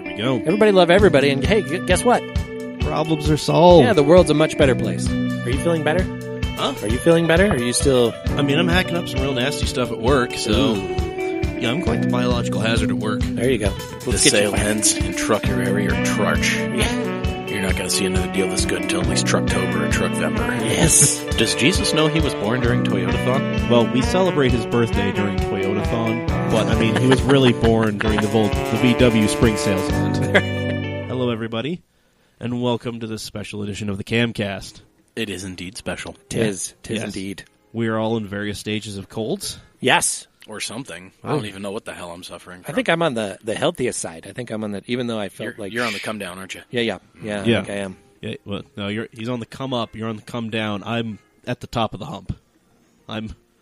There we go. Everybody love everybody, and hey, guess what? Problems are solved. Yeah, the world's a much better place. Are you feeling better? Huh? Are you feeling better? Or are you still... I mean, I'm hacking up some real nasty stuff at work, so... Yeah, I'm quite the biological hazard at work. There you go. The sale ends in Truckary or Trarch. Yeah. You're not going to see another deal this good until at least Trucktober or Truckvember. Yes. Does Jesus know he was born during Toyotathon? Well, we celebrate his birthday during Toyotathon, but I mean, he was really born during the VW spring sales event. Hello, everybody, and welcome to this special edition of the Camcast. It is indeed special. Tis Yes. indeed. We are all in various stages of colds. Yes. Or something. I don't even know what the hell I'm suffering from. I think I'm on the healthiest side. I think I'm on the... Even though I felt you're on the come down, aren't you? Yeah, I think I am. Yeah, well, no, he's on the come up. You're on the come down. I'm at the top of the hump.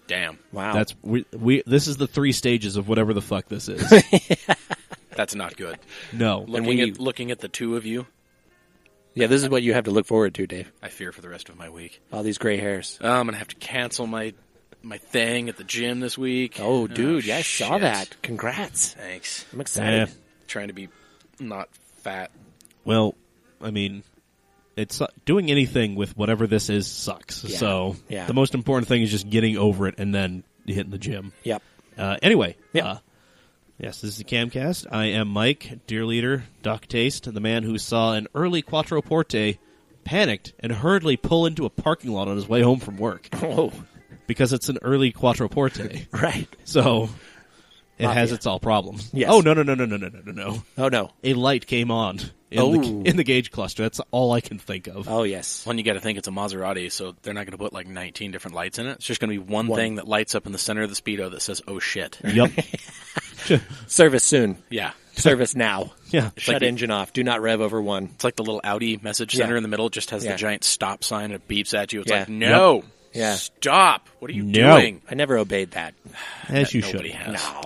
Damn. Wow. That's we. This is the 3 stages of whatever the fuck this is. That's not good. No. Looking at the two of you, Yeah, this is what you have to look forward to, Dave. I fear for the rest of my week. All these gray hairs. I'm going to have to cancel my thing at the gym this week. Oh, dude, yeah, I shit. saw that. Congrats. Thanks. I'm excited. Trying to be not fat. Well, I mean, it's doing anything with whatever this is sucks. Yeah. So Yeah. the most important thing is just getting over it and then hitting the gym. Yep. Anyway, Yep. yes, this is the Camcast. I am Mike, dear leader, Doc Taste, the man who saw an early Quattroporte, panicked, and hurriedly pull into a parking lot on his way home from work. Oh, Because it's an early Quattroporte. right. So it has Mafia. its all problems. Yes. Oh, no. Oh, no. A light came on in the gauge cluster. That's all I can think of. Oh, yes. One, you got to think it's a Maserati, so they're not going to put like 19 different lights in it. It's just going to be one thing that lights up in the center of the Speedo that says, oh shit. Yep. Service soon. Yeah. Service now. Yeah. Shut like engine off. Do not rev over 1. It's like the little Audi message center in the middle. It just has Yeah. the giant stop sign and it beeps at you. It's Yeah. like, no. Yeah. Stop. What are you No. doing? I never obeyed that. As you should. Nobody has. No.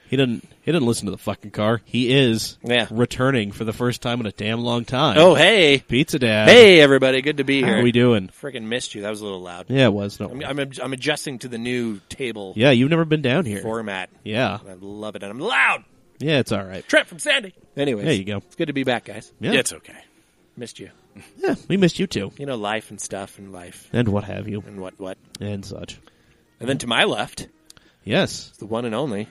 He didn't listen to the fucking car. He is Yeah. returning for the first time in a damn long time. Oh, hey. Pizza Dad. Hey, everybody. Good to be How here. are we doing? Freaking missed you. That was a little loud. Yeah, it was. No. I'm adjusting to the new table Yeah, you've never been down here. format. Yeah. I love it. And I'm loud. Yeah, it's all right. Trent from Sandy. Anyways. There you go. It's good to be back, guys. Yeah. It's okay. Missed you. Yeah, we missed you too. You know, life and stuff and life And what have you. and what. And such. And then to my left, Yes. the one and only,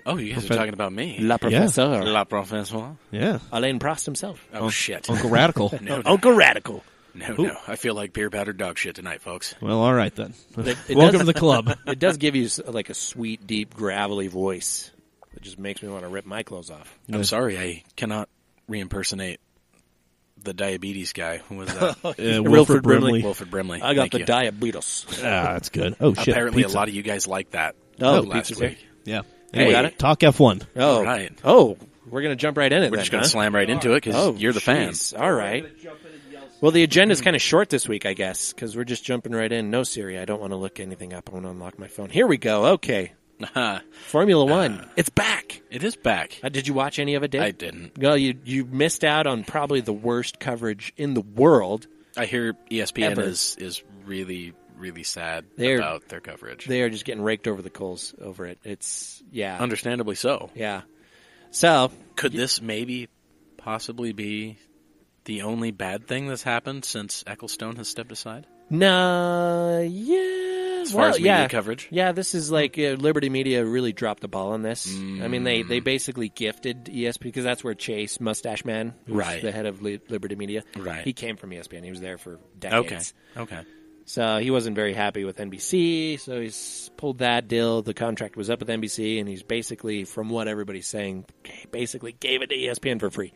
Oh, you guys are talking about me. La Professeur, La Professor. Yeah. Alain Prost himself. Oh, shit. Uncle Radical. No. Uncle Radical. No. I feel like beer battered dog shit tonight, folks. Well, all right then. It Welcome does- to the club. It does give you like a sweet, deep, gravelly voice that just makes me want to rip my clothes off. I'm sorry, I cannot re-impersonate the diabetes guy. Who was that? Wilford Brimley. Wilford Brimley. I got Thank the you. diabetes. Ah, that's good. Oh, shit. Apparently pizza. a lot of you guys like that Oh, last pizza's week. Yeah. Hey, Anyway, got it? Talk F1. Oh, Right. Oh, we're gonna jump right in it. We're then, just going to huh? slam right into it because you're the fan. jeez. All right. Well, the agenda's kind of short this week, I guess, because we're just jumping right in. No, Siri, I don't want to look anything up. I want to unlock my phone. Here we go. Okay. Formula One. It's back. It is back. Did you watch any of it, Dave? I didn't. No, you missed out on probably the worst coverage in the world. I hear ESPN Ever. is really, really sad They're- about their coverage. They are just getting raked over the coals over it. It's, yeah. Understandably so. Yeah. So, Could this maybe possibly be the only bad thing that's happened since Ecclestone has stepped aside? no, yeah. As far as media yeah. coverage? Yeah, this is like Liberty Media really dropped the ball on this. I mean, they basically gifted ESPN because that's where Chase, Mustache Man, who's Right. the head of Liberty Media, Right. he came from ESPN. He was there for decades. Okay. So he wasn't very happy with NBC, so he's pulled that deal. The contract was up with NBC, and he's basically, from what everybody's saying, basically gave it to ESPN for free.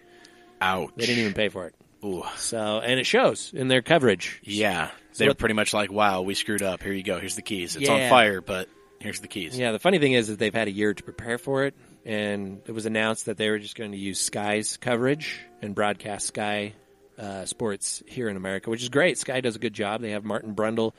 Ouch. They didn't even pay for it. Ooh. So, and it shows in their coverage. Yeah. So They were what- pretty much like, wow, we screwed up. Here you go. Here's the keys. It's Yeah. on fire, but here's the keys. Yeah, the funny thing is that they've had a year to prepare for it, and it was announced that they were just going to use Sky's coverage and broadcast Sky Sports here in America, which is great. Sky does a good job. They have Martin Brundle,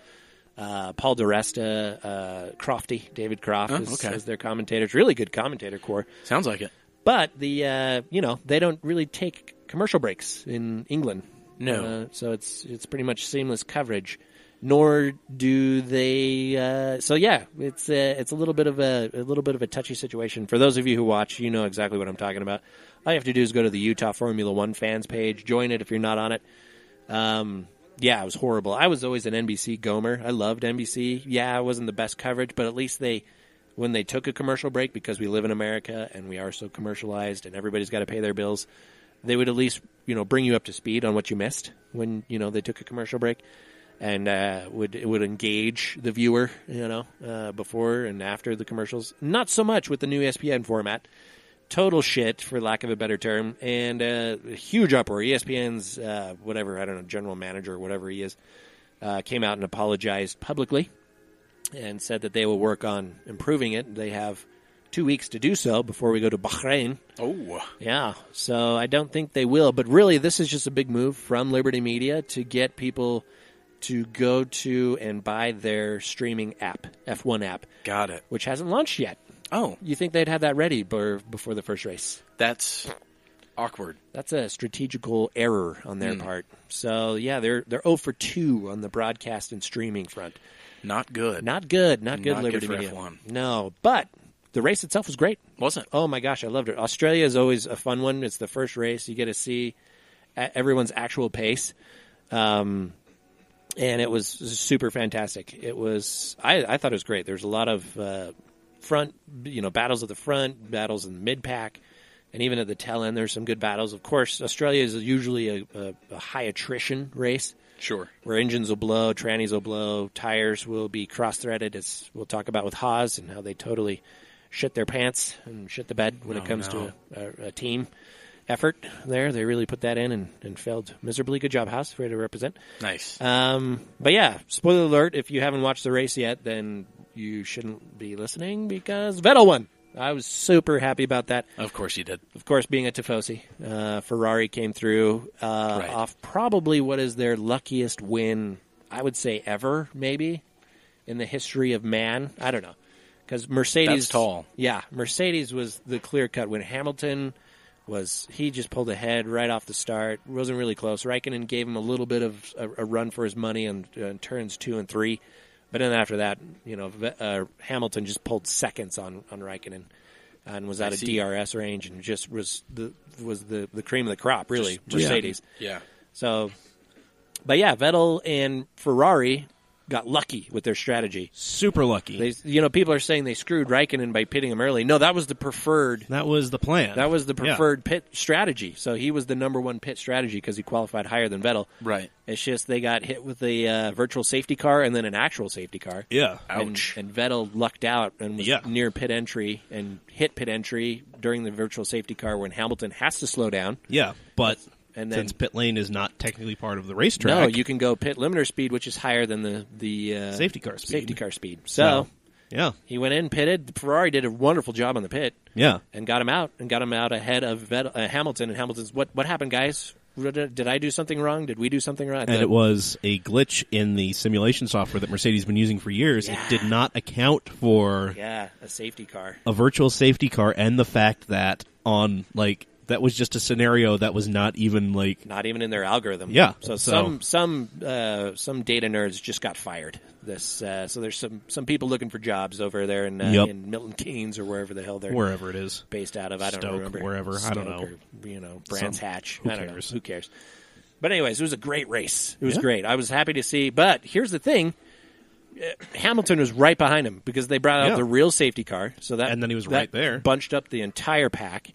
Paul DeResta, Crofty, David Croft as their commentator. It's really good commentator core. Sounds like it. But the they don't really take commercial breaks in England. No. So it's pretty much seamless coverage. nor do they. So yeah, it's a little bit of a touchy situation. For those of you who watch, you know exactly what I'm talking about. All you have to do is go to the Utah Formula One fans page, join it if you're not on it. Yeah, it was horrible. I was always an NBC gomer. I loved NBC. Yeah, it wasn't the best coverage, but at least when they took a commercial break, because we live in America and we are so commercialized and everybody's got to pay their bills, they would at least, bring you up to speed on what you missed when, they took a commercial break, and would engage the viewer, before and after the commercials. Not so much with the new ESPN format. Total shit, for lack of a better term, and a huge uproar. ESPN's, general manager or whatever he is, came out and apologized publicly and said that they will work on improving it. They have 2 weeks to do so before we go to Bahrain. Oh. Yeah, so I don't think they will. But really, this is just a big move from Liberty Media to get people to go to and buy their streaming app, F1 app. Got it. Which hasn't launched yet. Oh. You think they'd have that ready before the first race? That's awkward. That's a strategical error on their part. So, yeah, they're 0 for 2 on the broadcast and streaming front. Not good. Not good, Liberty for Media. F1. No, but the race itself was great. Wasn't it? Oh, my gosh, I loved it. Australia is always a fun one. It's the first race. You get to see everyone's actual pace. And it was super fantastic. It was, I thought it was great. There's a lot of front, battles at the front, battles in the mid-pack, and even at the tail end, there's some good battles. Of course, Australia is usually a high attrition race. Sure. Where engines will blow, trannies will blow, tires will be cross-threaded, as we'll talk about with Haas and how they totally shit their pants and shit the bed when it comes to a team effort there. They really put that in and failed miserably. Good job, Haas, for you to represent. Nice. But yeah, spoiler alert, if you haven't watched the race yet, then you shouldn't be listening because Vettel won. I was super happy about that. Of course you did. Of course, being a Tifosi. Ferrari came through off probably what is their luckiest win, I would say, ever, maybe, in the history of man. I don't know. Because Mercedes... That's tall. Yeah, Mercedes was the clear-cut win. Hamilton he just pulled ahead right off the start. Wasn't really close. Raikkonen gave him a little bit of a run for his money on turns 2 and 3. But then after that, Hamilton just pulled seconds on Raikkonen and was out of DRS range and just was the cream of the crop, really, Mercedes. Yeah. So, but yeah, Vettel and Ferrari got lucky with their strategy. Super lucky. People are saying they screwed Raikkonen by pitting him early. No, that was the preferred. That was the plan. That was the preferred pit strategy. So he was the number one pit strategy because he qualified higher than Vettel. Right. It's just they got hit with a virtual safety car and then an actual safety car. Yeah. Ouch. And Vettel lucked out and was near pit entry and hit pit entry during the virtual safety car when Hamilton has to slow down. Yeah, but... And then, since pit lane is not technically part of the racetrack. No, you can go pit limiter speed, which is higher than the safety car speed. Safety car speed. So, yeah, he went in, pitted. Ferrari did a wonderful job on the pit. Yeah, and got him out ahead of Hamilton. And Hamilton's what happened, guys? Did I do something wrong? Did we do something wrong? And it was a glitch in the simulation software that Mercedes has been using for years. Yeah. It did not account for a safety car, a virtual safety car, and the fact that that was just a scenario that was not even in their algorithm. Yeah. So some data nerds just got fired. So there's some people looking for jobs over there in Milton Keynes or wherever the hell wherever it is based out of. I don't Stoke, remember wherever. Stoke, I don't know. Or, Brands Hatch. Who I don't cares? know. Who cares? But anyways, it was a great race. It was great. I was happy to see. But here's the thing. Hamilton was right behind him because they brought out the real safety car. And then he was right there. Bunched up the entire pack.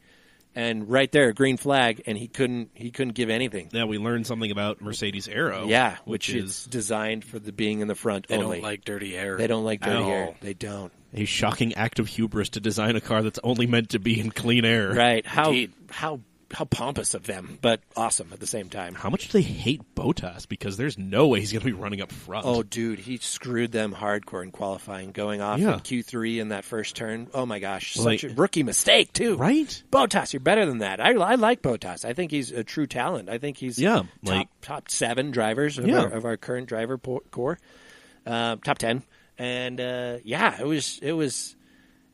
And right there, green flag, and he couldn't give anything. Yeah, we learned something about Mercedes Aero. Yeah, which is designed for the being in the front only. They don't like dirty air. They don't like dirty air. They don't. A shocking act of hubris to design a car that's only meant to be in clean air. Right. How pompous of them, but awesome at the same time. How much do they hate Bottas? Because there's no way he's going to be running up front. Oh, dude, he screwed them hardcore in qualifying, going off in Q3 in that first turn. Oh, my gosh. Such a rookie mistake, too. Right? Bottas, you're better than that. I like Bottas. I think he's a true talent. I think he's top 7 drivers of our current driver core. Top 10. And, it was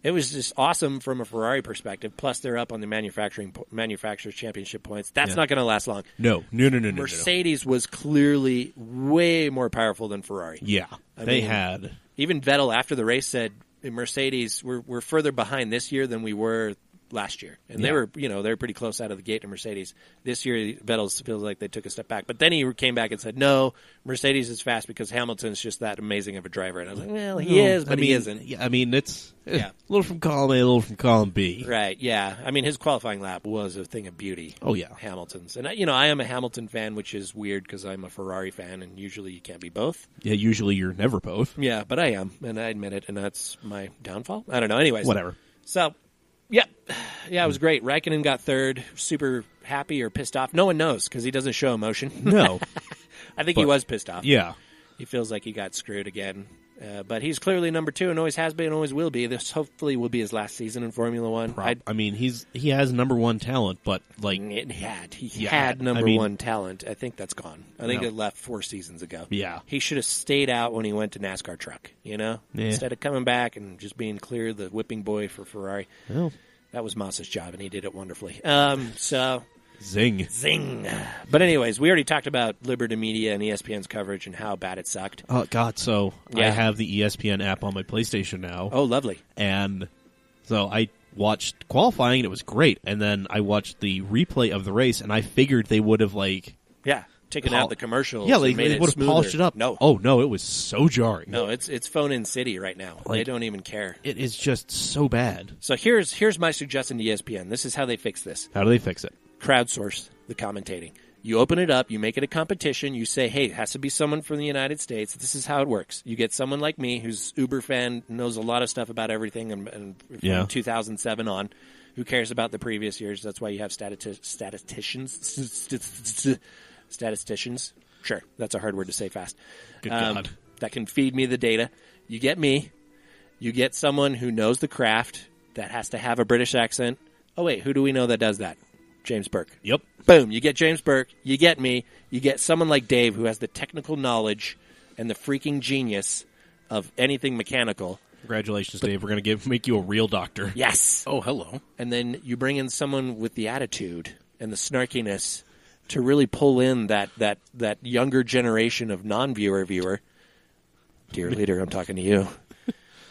It was just awesome from a Ferrari perspective. Plus, they're up on the manufacturers' championship points. That's not going to last long. No. Mercedes was clearly way more powerful than Ferrari. Yeah, they had. Even Vettel after the race said, Mercedes, we're further behind this year than we were last year. And they were pretty close out of the gate to Mercedes. This year, Vettel feels like they took a step back. But then he came back and said, no, Mercedes is fast because Hamilton's just that amazing of a driver. And I was like, well, he is, but he isn't. Yeah, I mean, it's a little from column A, a little from column B. Right, yeah. I mean, his qualifying lap was a thing of beauty. Oh, yeah. Hamilton's. And, I am a Hamilton fan, which is weird because I'm a Ferrari fan, and usually you can't be both. Yeah, usually you're never both. Yeah, but I am, and I admit it, and that's my downfall. I don't know. Anyways. Whatever. So... Yeah, it was great. Raikkonen got third. Super happy or pissed off. No one knows because he doesn't show emotion. No. I think he was pissed off. Yeah. He feels like he got screwed again. But he's clearly number 2 and always has been and always will be. This hopefully will be his last season in Formula One. I mean, he has number 1 talent, but like... He had number 1 talent. I think that's gone. I think it left 4 seasons ago. Yeah. He should have stayed out when he went to NASCAR truck, Instead of coming back and just being clear the whipping boy for Ferrari. Well... That was Moss's job, and he did it wonderfully. So Zing. But anyways, we already talked about Liberty Media and ESPN's coverage and how bad it sucked. Oh, God, so I have the ESPN app on my PlayStation now. Oh, lovely. And so I watched qualifying, and it was great. And then I watched the replay of the race, and I figured they would have, taken out the commercials. Yeah, they would have polished it up. No. Oh, no, it was so jarring. No, it's phone-in city right now. They don't even care. It is just so bad. So here's my suggestion to ESPN. This is how they fix this. How do they fix it? Crowdsource the commentating. You open it up, you make it a competition, you say, hey, it has to be someone from the United States. This is how it works. You get someone like me who's Uber fan, knows a lot of stuff about everything, and from 2007 on, who cares about the previous years. That's why you have statisticians. Sure, that's a hard word to say fast. Good God. That can feed me the data. You get me. You get someone who knows the craft that has to have a British accent. Oh, wait, who do we know that does that? James Burke. Yep. Boom, you get James Burke. You get me. You get someone like Dave who has the technical knowledge and the freaking genius of anything mechanical. Congratulations, Dave. We're going to make you a real doctor. Yes. Oh, hello. And then you bring in someone with the attitude and the snarkiness to really pull in that younger generation of viewer. Dear leader, I'm talking to you.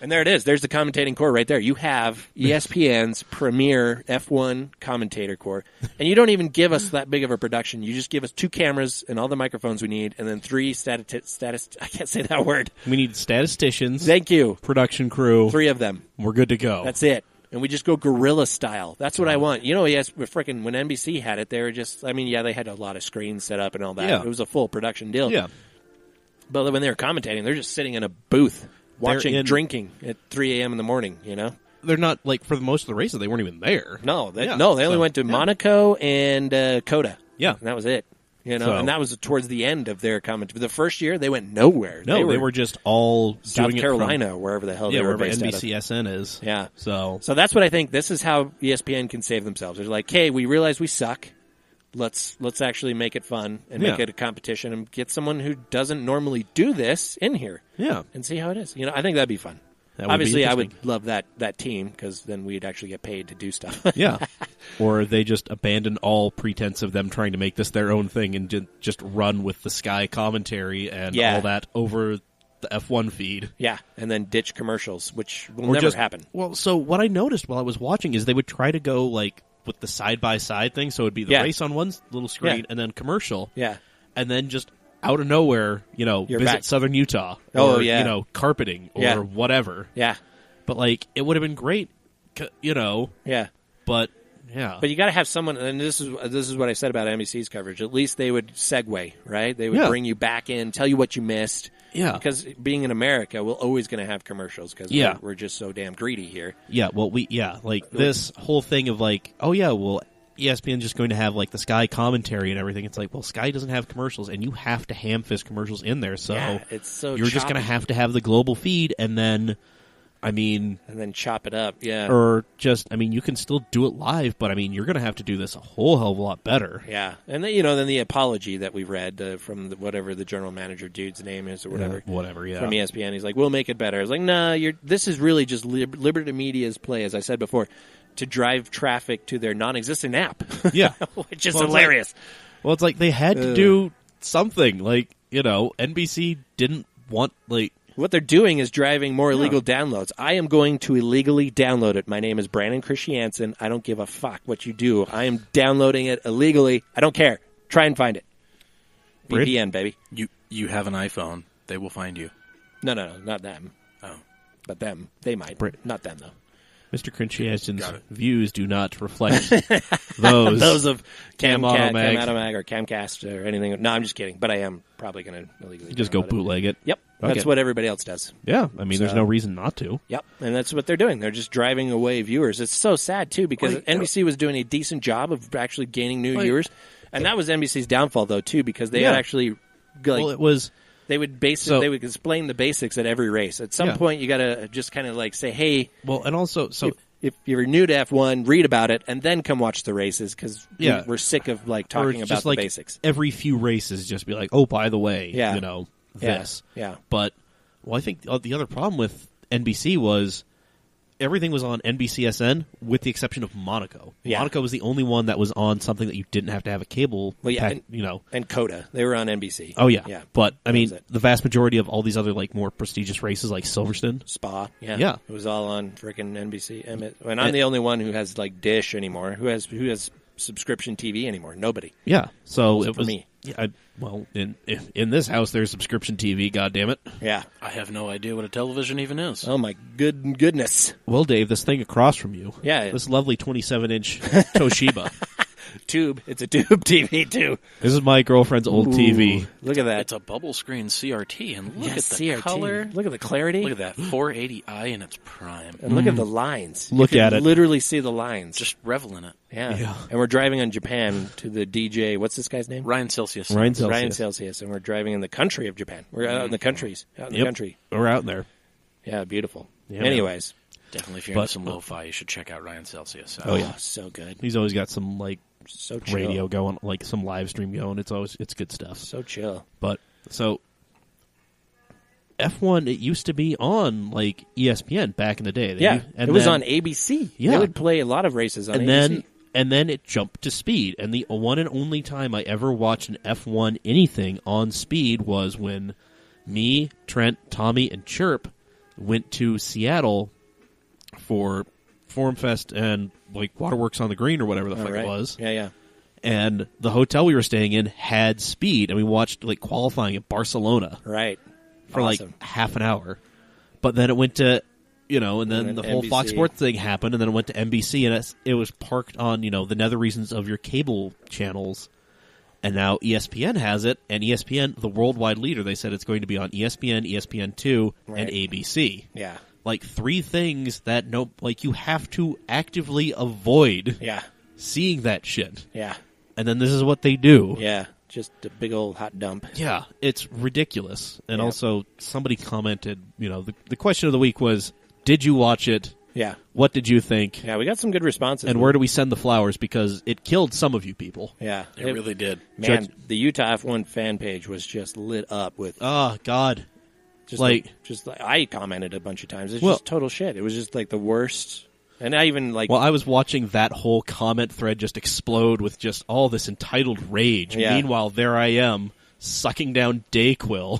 And there it is. There's the commentating core right there. You have ESPN's premier F1 commentator core. And you don't even give us that big of a production. You just give us 2 cameras and all the microphones we need, and then 3 I can't say that word. We need statisticians. Thank you. Production crew. 3 of them. We're good to go. That's it. And we just go guerrilla style. That's what I want. Yes, freaking when NBC had it, they were just, they had a lot of screens set up and all that. Yeah. It was a full production deal. Yeah. But when they were commentating, they're just sitting in a booth, drinking at 3 a.m. in the morning, They're not, for the most of the races, they weren't even there. No, they only went to Monaco and Coda. Yeah. And that was it. And that was towards the end of their commentary. The first year, they went nowhere. No, they were just all South doing Carolina, it from, wherever the hell they were based out of. NBCSN is. Yeah. So that's what I think. This is how ESPN can save themselves. They're like, hey, we realize we suck. Let's actually make it fun and make it a competition and get someone who doesn't normally do this in here. Yeah. And see how it is. I think that'd be fun. Obviously, I would love that team because then we'd actually get paid to do stuff. Yeah. Or they just abandon all pretense of them trying to make this their own thing and just run with the Sky commentary and all that over the F1 feed. Yeah, and then ditch commercials, which will never happen. Well, so what I noticed while I was watching is they would try to go with the side-by-side thing, so it would be the race on one little screen and then commercial. Yeah. And then just out of nowhere, visit back. Southern Utah. Oh, or, yeah. Carpeting or whatever. Yeah. But, it would have been great, Yeah. But, yeah. But you got to have someone, and this is what I said about NBC's coverage. At least they would segue, right? They would bring you back in, tell you what you missed. Yeah. Because being in America, we're always going to have commercials because we're just so damn greedy here. Yeah, well, this whole thing of ESPN's just going to have the Sky commentary and everything. It's Sky doesn't have commercials, and you have to ham-fist commercials in there. So it's so you're just going to have the global feed, and then I mean, and then chop it up. Yeah. or just, I mean, you can still do it live, but I mean, you're going to have to do this a whole hell of a lot better. Yeah, and then, then the apology that we read from whatever the general manager dude's name is or whatever. Yeah. From ESPN, he's like, "We'll make it better." I was like, "Nah, this is really just Liberty Media's play, as I said before, to drive traffic to their non-existent app." Yeah. Which is Well, it's hilarious. Well, it's like they had to do something. Like, NBC didn't want, like... What they're doing is driving more illegal downloads. I am going to illegally download it. My name is Brandon Christiansen. I don't give a fuck what you do. I am downloading it illegally. I don't care. Try and find it. VPN, baby. You have an iPhone. They will find you. No, not them. Oh. But them. They might. Not them, though. Mr. Christiansen's views do not reflect those of Cam Automag or Camcast or anything. No, I'm just kidding. But I am probably going to illegally just go download it. bootleg it. Yep. Okay. That's what everybody else does. Yeah, I mean, there's no reason not to. Yep, and that's what they're doing. They're just driving away viewers. It's so sad, too, because NBC was doing a decent job of actually gaining new viewers. And that was NBC's downfall, though, too, because they had actually... well, it was... They would they would explain the basics at every race. At some point, you got to just kind of like say, hey... Well, and also... If you're new to F1, read about it, and then come watch the races, because we're sick of talking about the basics. Every few races, just be like, oh, by the way, this. Yeah. But, well, I think the other problem with NBC was everything was on NBCSN with the exception of Monaco. Yeah. Monaco was the only one that was on something that you didn't have to have a cable. And COTA. They were on NBC. Oh, yeah. Yeah. But, I mean, the vast majority of all these other, more prestigious races, like Silverstone. Spa. Yeah. Yeah. It was all on frickin' NBC. And I'm the only one who has, Dish anymore, who has subscription TV anymore. Nobody. Yeah. So it was... me. Yeah, in this house, there's subscription TV, goddammit. Yeah. I have no idea what a television even is. Oh, my goodness. Well, Dave, this thing across from you. Yeah. This lovely 27-inch Toshiba. Tube. It's a tube TV, too. This is my girlfriend's old TV. Look at that. It's a bubble screen CRT, and look at the CRT. color. Look at the clarity. Look at that 480i in its prime. And look at the lines. Look you at can it. Literally see the lines. Just revel in it. Yeah. And we're driving in Japan to the DJ. What's this guy's name? Ryan Celsius. Ryan Celsius. And we're driving in the country of Japan. We're out in the countries. Out in the country. We're out there. Yeah, beautiful. Yeah, anyways. Definitely, if you're into some lo-fi, you should check out Ryan Celsius. Oh, yeah. So good. He's always got some, so chill. radio going, some live stream going. It's good stuff. So chill. But, so, F1, it used to be on, ESPN back in the day. It was on ABC. Yeah. They would play a lot of races on ABC. And then it jumped to Speed. And the one and only time I ever watched an F1 anything on Speed was when me, Trent, Tommy, and Chirp went to Seattle for Forum Fest and Waterworks on the Green or whatever the fuck it was. Yeah. And the hotel we were staying in had Speed, and we watched qualifying at Barcelona. Right. For half an hour. But then it went to, and then the whole NBC. Fox Sports thing happened, and then it went to NBC, and it was parked on, the nether regions of your cable channels. And now ESPN has it, and ESPN, the worldwide leader, they said it's going to be on ESPN, ESPN2, and ABC. Yeah. Three things that you have to actively avoid seeing that shit. Yeah. And then this is what they do. Yeah. Just a big old hot dump. Yeah, it's ridiculous. And also, somebody commented, the question of the week was, did you watch it? Yeah. What did you think? Yeah, we got some good responses. And where do we send the flowers? Because it killed some of you people. Yeah. It really did. Man, the Utah F1 fan page was just lit up with... Oh, God. I commented a bunch of times. It's just total shit. It was just the worst. And I even Well, I was watching that whole comment thread just explode with just all this entitled rage. Yeah. Meanwhile, there I am, sucking down Dayquil,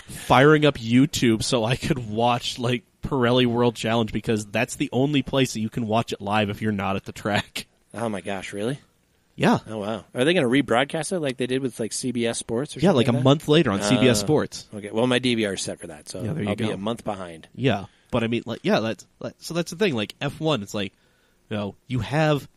firing up YouTube so I could watch Pirelli World Challenge because that's the only place that you can watch it live if you're not at the track. Oh my gosh, really? Yeah. Oh wow. Are they going to rebroadcast it like they did with CBS Sports or something? Yeah, a month later on CBS Sports. Okay. Well, my DVR is set for that, so I'll be a month behind. Yeah. But I mean, so that's the thing. F1, it's you have,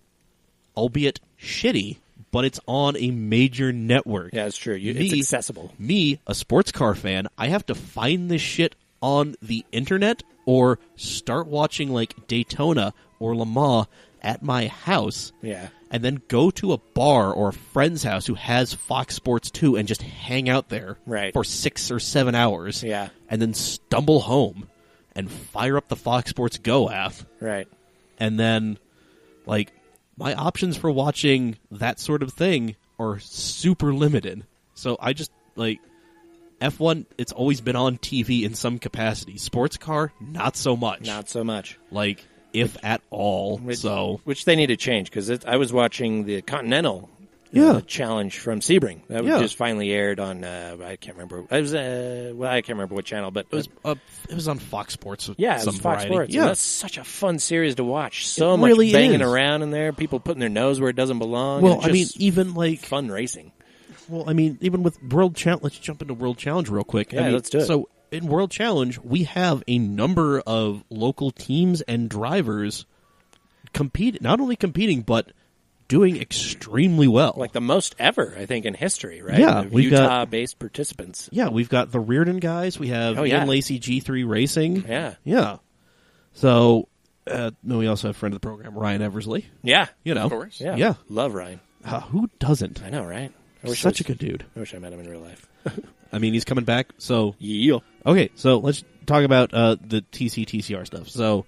albeit shitty, but it's on a major network. Yeah, it's true. It's accessible. Me, a sports car fan, I have to find this shit on the internet or start watching Daytona or Le Mans at my house. Yeah. And then go to a bar or a friend's house who has Fox Sports 2 and just hang out there for 6 or 7 hours. Yeah. And then stumble home. and fire up the Fox Sports Go app. Right. And then, like, my options for watching that sort of thing are super limited. So I just, like, F1, it's always been on TV in some capacity. Sports car, not so much. Not so much. Like, if at all. Which they need to change, because I was watching the Continental Challenge from Sebring. That just finally aired on, I can't remember. It was, I can't remember what channel, but it was on Fox Sports. Yeah, it was Fox Sports. Yeah. That's such a fun series to watch. So much really banging is. around in there, people putting their nose where it doesn't belong. Well, I mean, even like fun racing. Well, I mean, even with World Challenge, let's jump into World Challenge real quick. Yeah, I mean, let's do it. So in World Challenge, we have a number of local teams and drivers not only competing, but doing extremely well. Like the most ever, I think, in history, right? Yeah, Of we've got- Utah-based participants. Yeah, we've got the Reardon guys. We have Oh, yeah. Ian Lacey G3 Racing. Yeah. Yeah. So, we also have a friend of the program, Ryan Eversley. Yeah. You know. Of course. Yeah. Yeah. Love Ryan. Who doesn't? I know, right? Such a good dude. I wish I met him in real life. I mean, he's coming back, so... Yeah. Okay, so let's talk about the TCR stuff. So,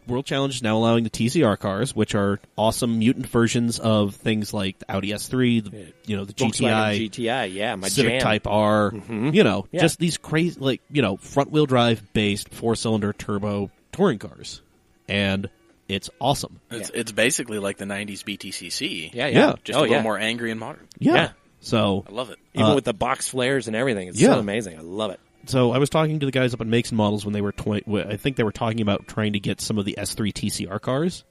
World Challenge is now allowing the TCR cars, which are awesome mutant versions of things like the Audi S3, the Volkswagen GTI, GTI, yeah, my Civic jam. Type R, Yeah. just these crazy, like, front-wheel drive-based, four-cylinder turbo touring cars. And it's awesome. It's basically like the 90s BTCC. Yeah. Yeah. Just a little more angry and modern. Yeah. So, I love it. Even with the box flares and everything. It's yeah. so amazing. I love it. So I was talking to the guys up at Makes and Models when they were I think they were talking about trying to get some of the S3 TCR cars.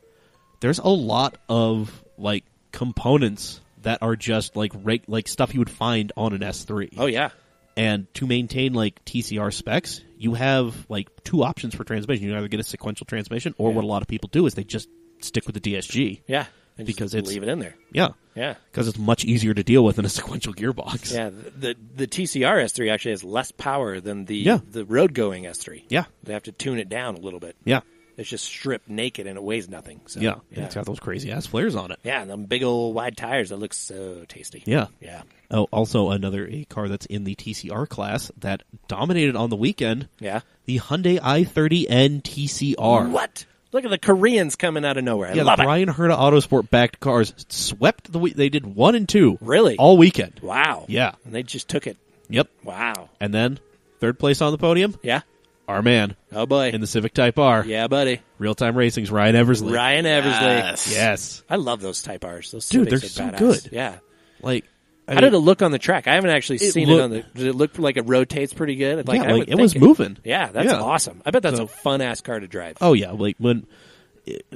There's a lot of like components that are just like stuff you would find on an S3. Oh, yeah. And to maintain like TCR specs, you have like two options for transmission. You can either get a sequential transmission, or what a lot of people do is they just stick with the DSG. Yeah. And Because just it's leave it in there. Yeah. Yeah. Because it's much easier to deal with than a sequential gearbox. Yeah. The TCR S3 actually has less power than the road going S3. Yeah. They have to tune it down a little bit. Yeah. It's just stripped naked and it weighs nothing. So, Yeah. It's got those crazy ass flares on it. Yeah, and them big old wide tires that look so tasty. Yeah. Yeah. Oh, also a car that's in the TCR class that dominated on the weekend. Yeah. The Hyundai i30N TCR. What? Look at the Koreans coming out of nowhere. I Yeah, love the it. Brian Herta Autosport backed cars swept the week. They did 1 and 2. Really? All weekend. Wow. Yeah. And they just took it. Yep. Wow. And then, third place on the podium, Yeah. our man Oh, boy. in the Civic Type R. Yeah, buddy. Real-time racing's Ryan Eversley. Ryan Eversley. Yes. I love those Type Rs. Those Dude, Civics they're are so badass. good. Yeah. Like, How did it look on the track? I haven't actually seen looked- it on the... Did it look like it rotates pretty good? Like, I would it was think moving. Yeah, that's Yeah. awesome. I bet that's So- a fun-ass car to drive. Oh, yeah. Like,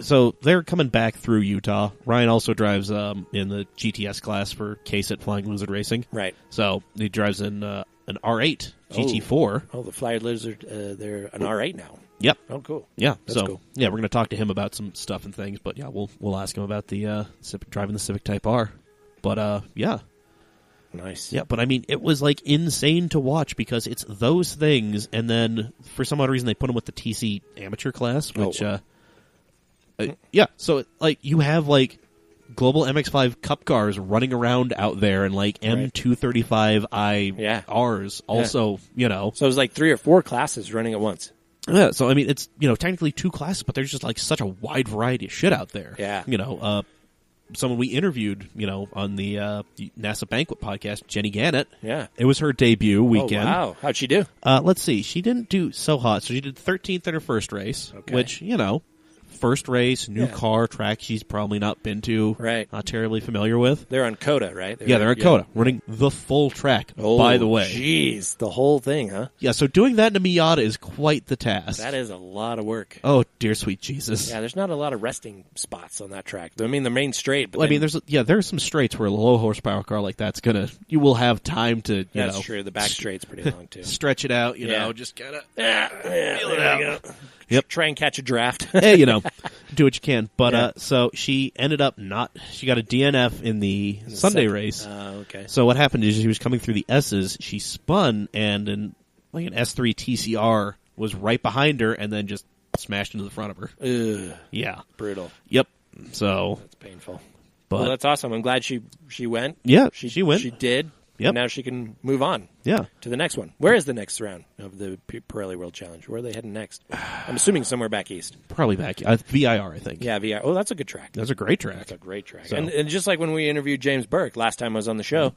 so they're coming back through Utah. Ryan also drives in the GTS class for K-Sit Flying Lizard Racing. Right. So he drives in an R8 GT4. Oh, the Flying Lizard, they're an R8 now. Yep. Oh, cool. Yeah. That's so cool. yeah, we're going to talk to him about some stuff and things. But yeah, we'll ask him about the driving the Civic Type R. But yeah. Nice. Yeah, but I mean, it was like insane to watch because it's those things, and then for some odd reason they put them with the TC amateur class, which, yeah. So like you have like global MX-5 Cup cars running around out there, and like M235i Rs also, So it was like 3 or 4 classes running at once. Yeah. So I mean, it's technically 2 classes, but there's just like such a wide variety of shit out there. Yeah. Someone we interviewed, on the NASA Banquet podcast, Jenny Gannett. Yeah. It was her debut weekend. Oh, wow. How'd she do? Let's see. She didn't do so hot. So she did 13th in her first race, which, first race, new car, track she's probably not been to. Right. Not terribly familiar with. They're on COTA, right? They're on COTA, running the full track, by the way. Jeez, the whole thing, huh? Yeah, so doing that in a Miata is quite the task. That is a lot of work. Oh, dear sweet Jesus. Yeah, there's not a lot of resting spots on that track. I mean, the main straight. But Well, I mean, there's some straights where a low horsepower car like that's you will have time to, that's true. The back straight's pretty long, too. stretch it out, Yeah. just kind of Feel it out. Yep. Try and catch a draft. hey, do what you can. But so she ended up she got a DNF in the Sunday race. Okay. So what happened is she was coming through the S's, she spun, and an S3 TCR was right behind her, and then just smashed into the front of her. Ugh, Yeah. brutal. Yep. So, That's painful. but Well, that's awesome. I'm glad she went. yeah, She went. She did. Yep. And now she can move on Yeah. to the next one. Where is the next round of the Pirelli World Challenge? Where are they heading next? I'm assuming somewhere back east. Probably back. VIR, I think. Yeah, VR. Oh, that's a good track. That's a great track. That's a great track. So- And just like when we interviewed James Burke last time I was on the show,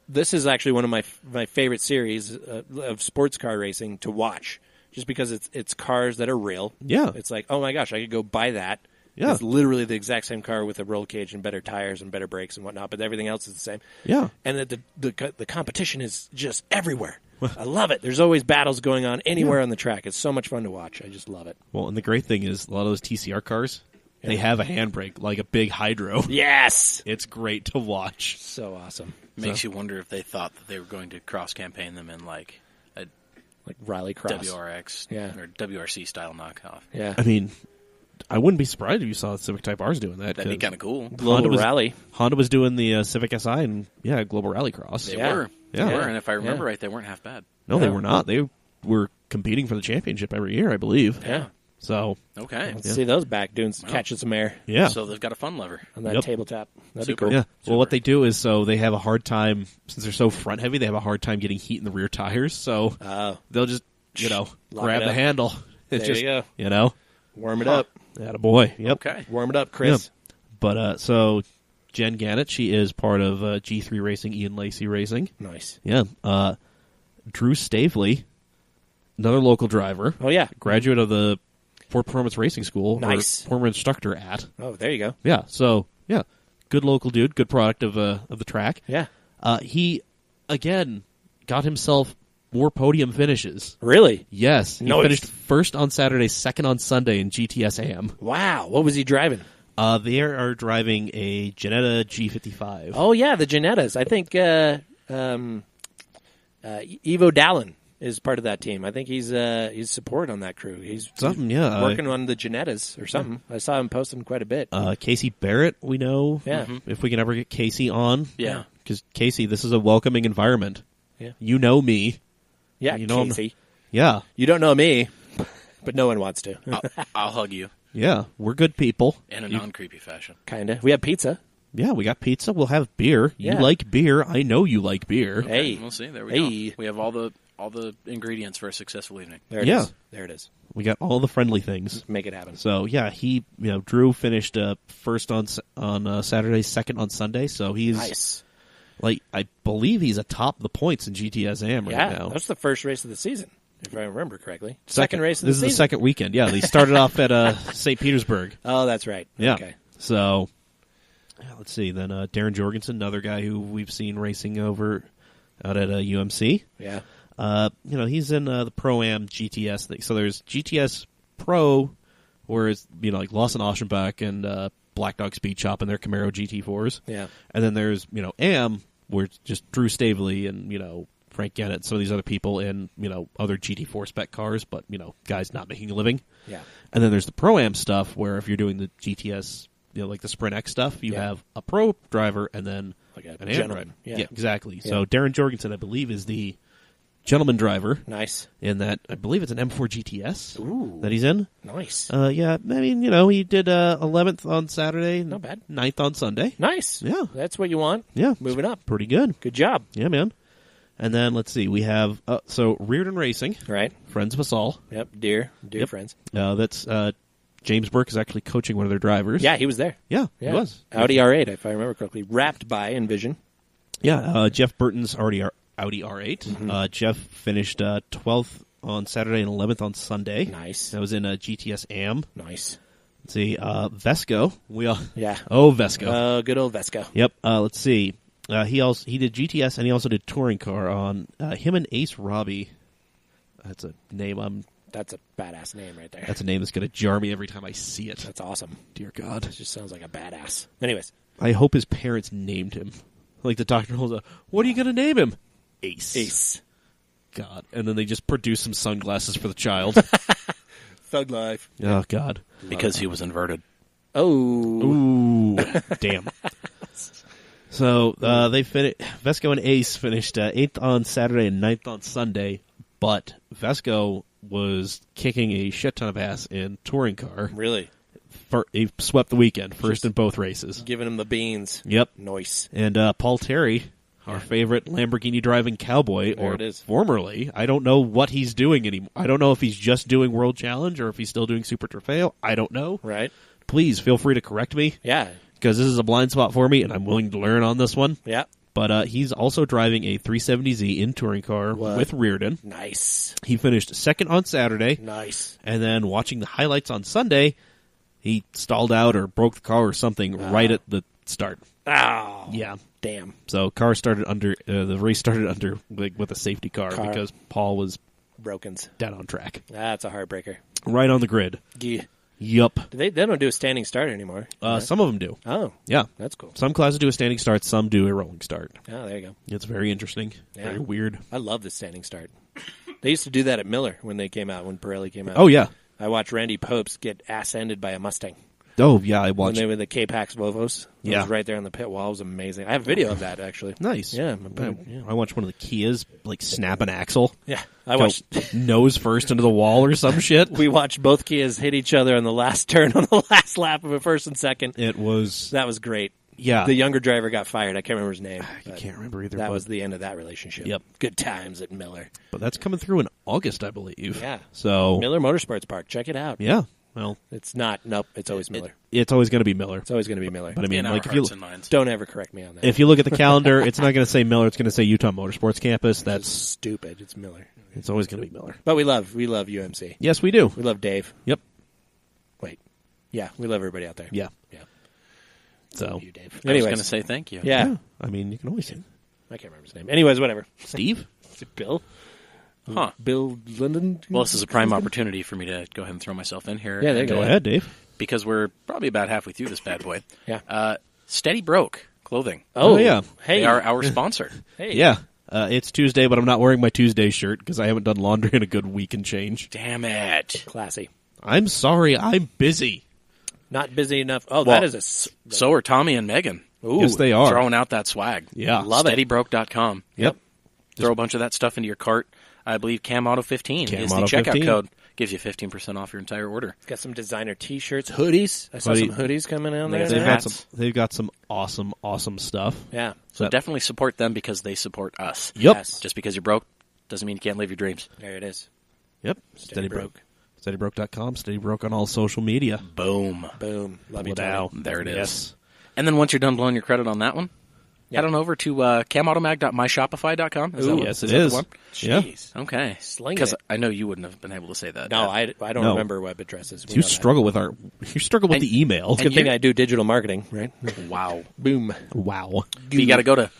this is actually one of my favorite series of sports car racing to watch, just because it's cars that are real. Yeah. It's like, oh my gosh, I could go buy that. Yeah. It's literally the exact same car with a roll cage and better tires and better brakes and whatnot, but everything else is the same. Yeah. And the competition is just everywhere. I love it. There's always battles going on anywhere on the track. It's so much fun to watch. I just love it. Well, and the great thing is a lot of those TCR cars, they have a handbrake, like a big hydro. Yes! It's great to watch. So awesome. Makes you wonder if they thought that they were going to cross-campaign them in like a Like Rally Cross. WRX or WRC style knockoff. Yeah. I mean, I wouldn't be surprised if you saw Civic Type R's doing that. That'd be kind of cool. Global Rally. Honda was doing the Civic Si and, Global Rally Cross. They Yeah. were. Yeah. They were, and if I remember right, they weren't half bad. No, they were not. They were competing for the championship every year, I believe. Yeah. So, Okay. Let's see those back doing catching some air yeah. So they've got a fun lever. on that Yep. tabletop. That'd Super. be cool. Yeah. Super. Well, what they do is, so they have a hard time, since they're so front heavy, they have a hard time getting heat in the rear tires. So Oh, they'll just, Lock grab it the up. handle. It's There just, you go. Warm it up. Attaboy. Yep. Okay. Warm it up, Chris. But, so Jen Gannett, she is part of G3 Racing, Ian Lacey Racing. Nice. Yeah. Drew Stavely, another local driver, Oh, yeah. graduate of the Ford Performance Racing School. Nice. Or former instructor at. Oh, there you go. Yeah. So, yeah. Good local dude. Good product of the track. Yeah. He, again, got himself more podium finishes. Really? Yes. He Nice. finished first on Saturday, second on Sunday in GTS AM. Wow. What was he driving? They are driving a Jetta G55. Oh, yeah, the Janettas. I think Ivo Dallin is part of that team. I think he's support on that crew. He's Something, yeah. working on the Janettas or something. I saw him posting quite a bit. Casey Barrett, we know. Yeah. If we can ever get Casey on. Yeah. Because, Casey, this is a welcoming environment. Yeah. You know me. Yeah, you know him. Casey. Yeah. You don't know me, but no one wants to. I'll hug you Yeah. We're good people. in a non-creepy fashion. Kind of. We have pizza. Yeah, we got pizza. We'll have beer. You Yeah. like beer. I know you like beer. Hey. We'll see. There we Hey. go. We have all the ingredients for a successful evening. There it Yeah. is. There it is. We got all the friendly things. Make it happen. So, yeah, Drew finished first on Saturday, second on Sunday. So he's, Nice. I believe he's atop the points in GTS AM right Yeah, now. that's the first race of the season, if I remember correctly. Second race of the This season. is the second weekend. Yeah, they started off at St. Petersburg. Oh, that's right. Yeah. Okay. So, let's see. Then Darren Jorgensen, another guy who we've seen racing out at UMC. Yeah. He's in the Pro-Am GTS thing. So there's GTS Pro, where it's, like Lawson Oschenbach and Black Dog Speed Shop and their Camaro GT4s. Yeah. And then there's, AM, where it's just Drew Stavely and, Frank Gannett and some of these other people in, other GT4 spec cars, but, guys not making a living. Yeah. And then there's the Pro-Am stuff, where if you're doing the GTS, like the Sprint X stuff, you Yeah. have a pro driver and then Like a an AM gentleman. driver. Yeah. Exactly. Yeah. So Darren Jorgensen, I believe, is the gentleman driver Nice. in that. I believe it's an M4 GTS Ooh. that he's in. Nice. Yeah, I mean, he did 11th on Saturday, Not bad. 9th on Sunday. Nice. Yeah. That's what you want. Yeah, Moving up. pretty good. Good job. Yeah, man. And then let's see, we have Reardon Racing, Right. friends of us all. Yep. Dear Yep. friends. That's James Burke is actually coaching one of their drivers. Yeah, he was there. yeah, Yeah. he was. Audi R8, if I remember correctly. Wrapped by Envision. Yeah, Jeff Burton's Audi R8. Mm-hmm. Jeff finished 12th on Saturday and 11th on Sunday. Nice. That was in GTS AM. Nice. Let's see, Vesco. Yeah. Vesco. Good old Vesco. Yep. Let's see. He did GTS and he also did touring car on him and Ace Robbie. That's a name That's a badass name right there. That's a name that's going to jar me every time I see it. That's awesome. Dear God. It just sounds like a badass. Anyways. I hope his parents named him. Like the doctor holds up, what are you going to name him? Ace. Ace. God. And then they just produce some sunglasses for the child. Thug life. Oh, God. Because he was inverted. Oh. Ooh. Damn. So Vesco and Ace finished 8th on Saturday and 9th on Sunday, but Vesco was kicking a shit ton of ass in touring car. Really? He swept the weekend, first in both races. Giving him the beans. Yep. Nice. And Paul Terry our favorite Lamborghini driving cowboy, There or it is. formerly. I don't know what he's doing anymore. I don't know if he's just doing World Challenge or if he's still doing Super Trofeo. I don't know. Right. Please feel free to correct me, Yeah. because this is a blind spot for me, and I'm willing to learn on this one. Yeah. But he's also driving a 370Z in touring car with Reardon. Nice. He finished second on Saturday, Nice. and then watching the highlights on Sunday, he stalled out or broke the car or something right at the start. Oh. Yeah. Damn. So car started under the race started under with a safety car because Paul was Brokens. dead on track, That's a heartbreaker. right on the grid. Yeah. Yup. They don't do a standing start anymore. Some of them do. Oh. Yeah. That's cool. Some classes do a standing start. Some do a rolling start. Oh, there you go. It's very interesting. Yeah. Very weird. I love the standing start. They used to do that at Miller when they came out, when Pirelli came out. Oh yeah. I watched Randy Popes get ass-ended by a Mustang. Oh yeah. I When watched. they were the K-Pax Volvos. It Yeah. was right there on the pit wall. It was amazing. I have video of that, actually. Nice. Yeah. I watched one of the Kias like snap an axle. Yeah. I Go watched... nose first into the wall or some shit. We watched both Kias hit each other on the last turn on the last lap of a first and second. It was. That was great. Yeah. The younger driver got fired. I can't remember his name. I but can't remember either. That but, was the end of that relationship. Yep. Good times at Miller. but that's coming through in August, I believe. Yeah. So Miller Motorsports Park. Check it out. yeah. Well, It's not. Nope. It's always Miller. it's always going to be Miller. It's always going to be Miller. But I mean, in like our if you hearts and minds. Don't ever correct me on that. if you look at the calendar, it's not going to say Miller. It's going to say Utah Motorsports Campus. It's That's stupid. It's Miller. it's always going to be Miller. But we love UMC. Yes, we do. We love Dave. Yep. Wait. Yeah, we love everybody out there. Yeah. Yeah. So Love you, Dave. I was Anyways. going to say thank you. Yeah. I mean, you can always say I can't remember his name. Anyways, whatever. Steve. Is it Bill? Huh. Bill Linden? Well, this is a prime opportunity for me to go ahead and throw myself in here. Yeah, there you and, go. Go ahead, Dave. Because we're probably about halfway through this bad boy. Yeah. Steady Broke Clothing. Oh, yeah. Hey. They are our sponsor. Hey. Yeah. It's Tuesday, but I'm not wearing my Tuesday shirt because I haven't done laundry in a good week and change. Damn it. Classy. I'm sorry. I'm busy. Not busy enough. Oh, Well, that is a... So are Tommy and Megan. Ooh. Yes, they are. Throwing out that swag. Yeah. Love it. SteadyBroke.com. Yep. Throw a bunch of that stuff into your cart. I believe CamAuto15 Cam is the Auto checkout 15. code. Gives you 15% off your entire order. Got some designer T-shirts, hoodies. I saw Hoodie. some hoodies coming out They there. got some They've got hats. they've got some awesome stuff. Yeah. So Yep. definitely support them because they support us. Yep. Yes. Just because you're broke doesn't mean you can't live your dreams. There it is. Yep. Steady Broke. SteadyBroke.com. SteadyBroke on all social media. Boom. Boom. Love you, Wow. Tony. There it is. Yes. And then once you're done blowing your credit on that one, head on over to camautomag.myshopify.com. Is that what- Yes, it that is. the one? Yeah. Jeez. Okay. Slinging Because it. I know you wouldn't have been able to say that. No, I don't No. remember web addresses. We You know that. struggle with the email. Good thing I do digital marketing, right? Wow. Boom. Wow. But you got to go to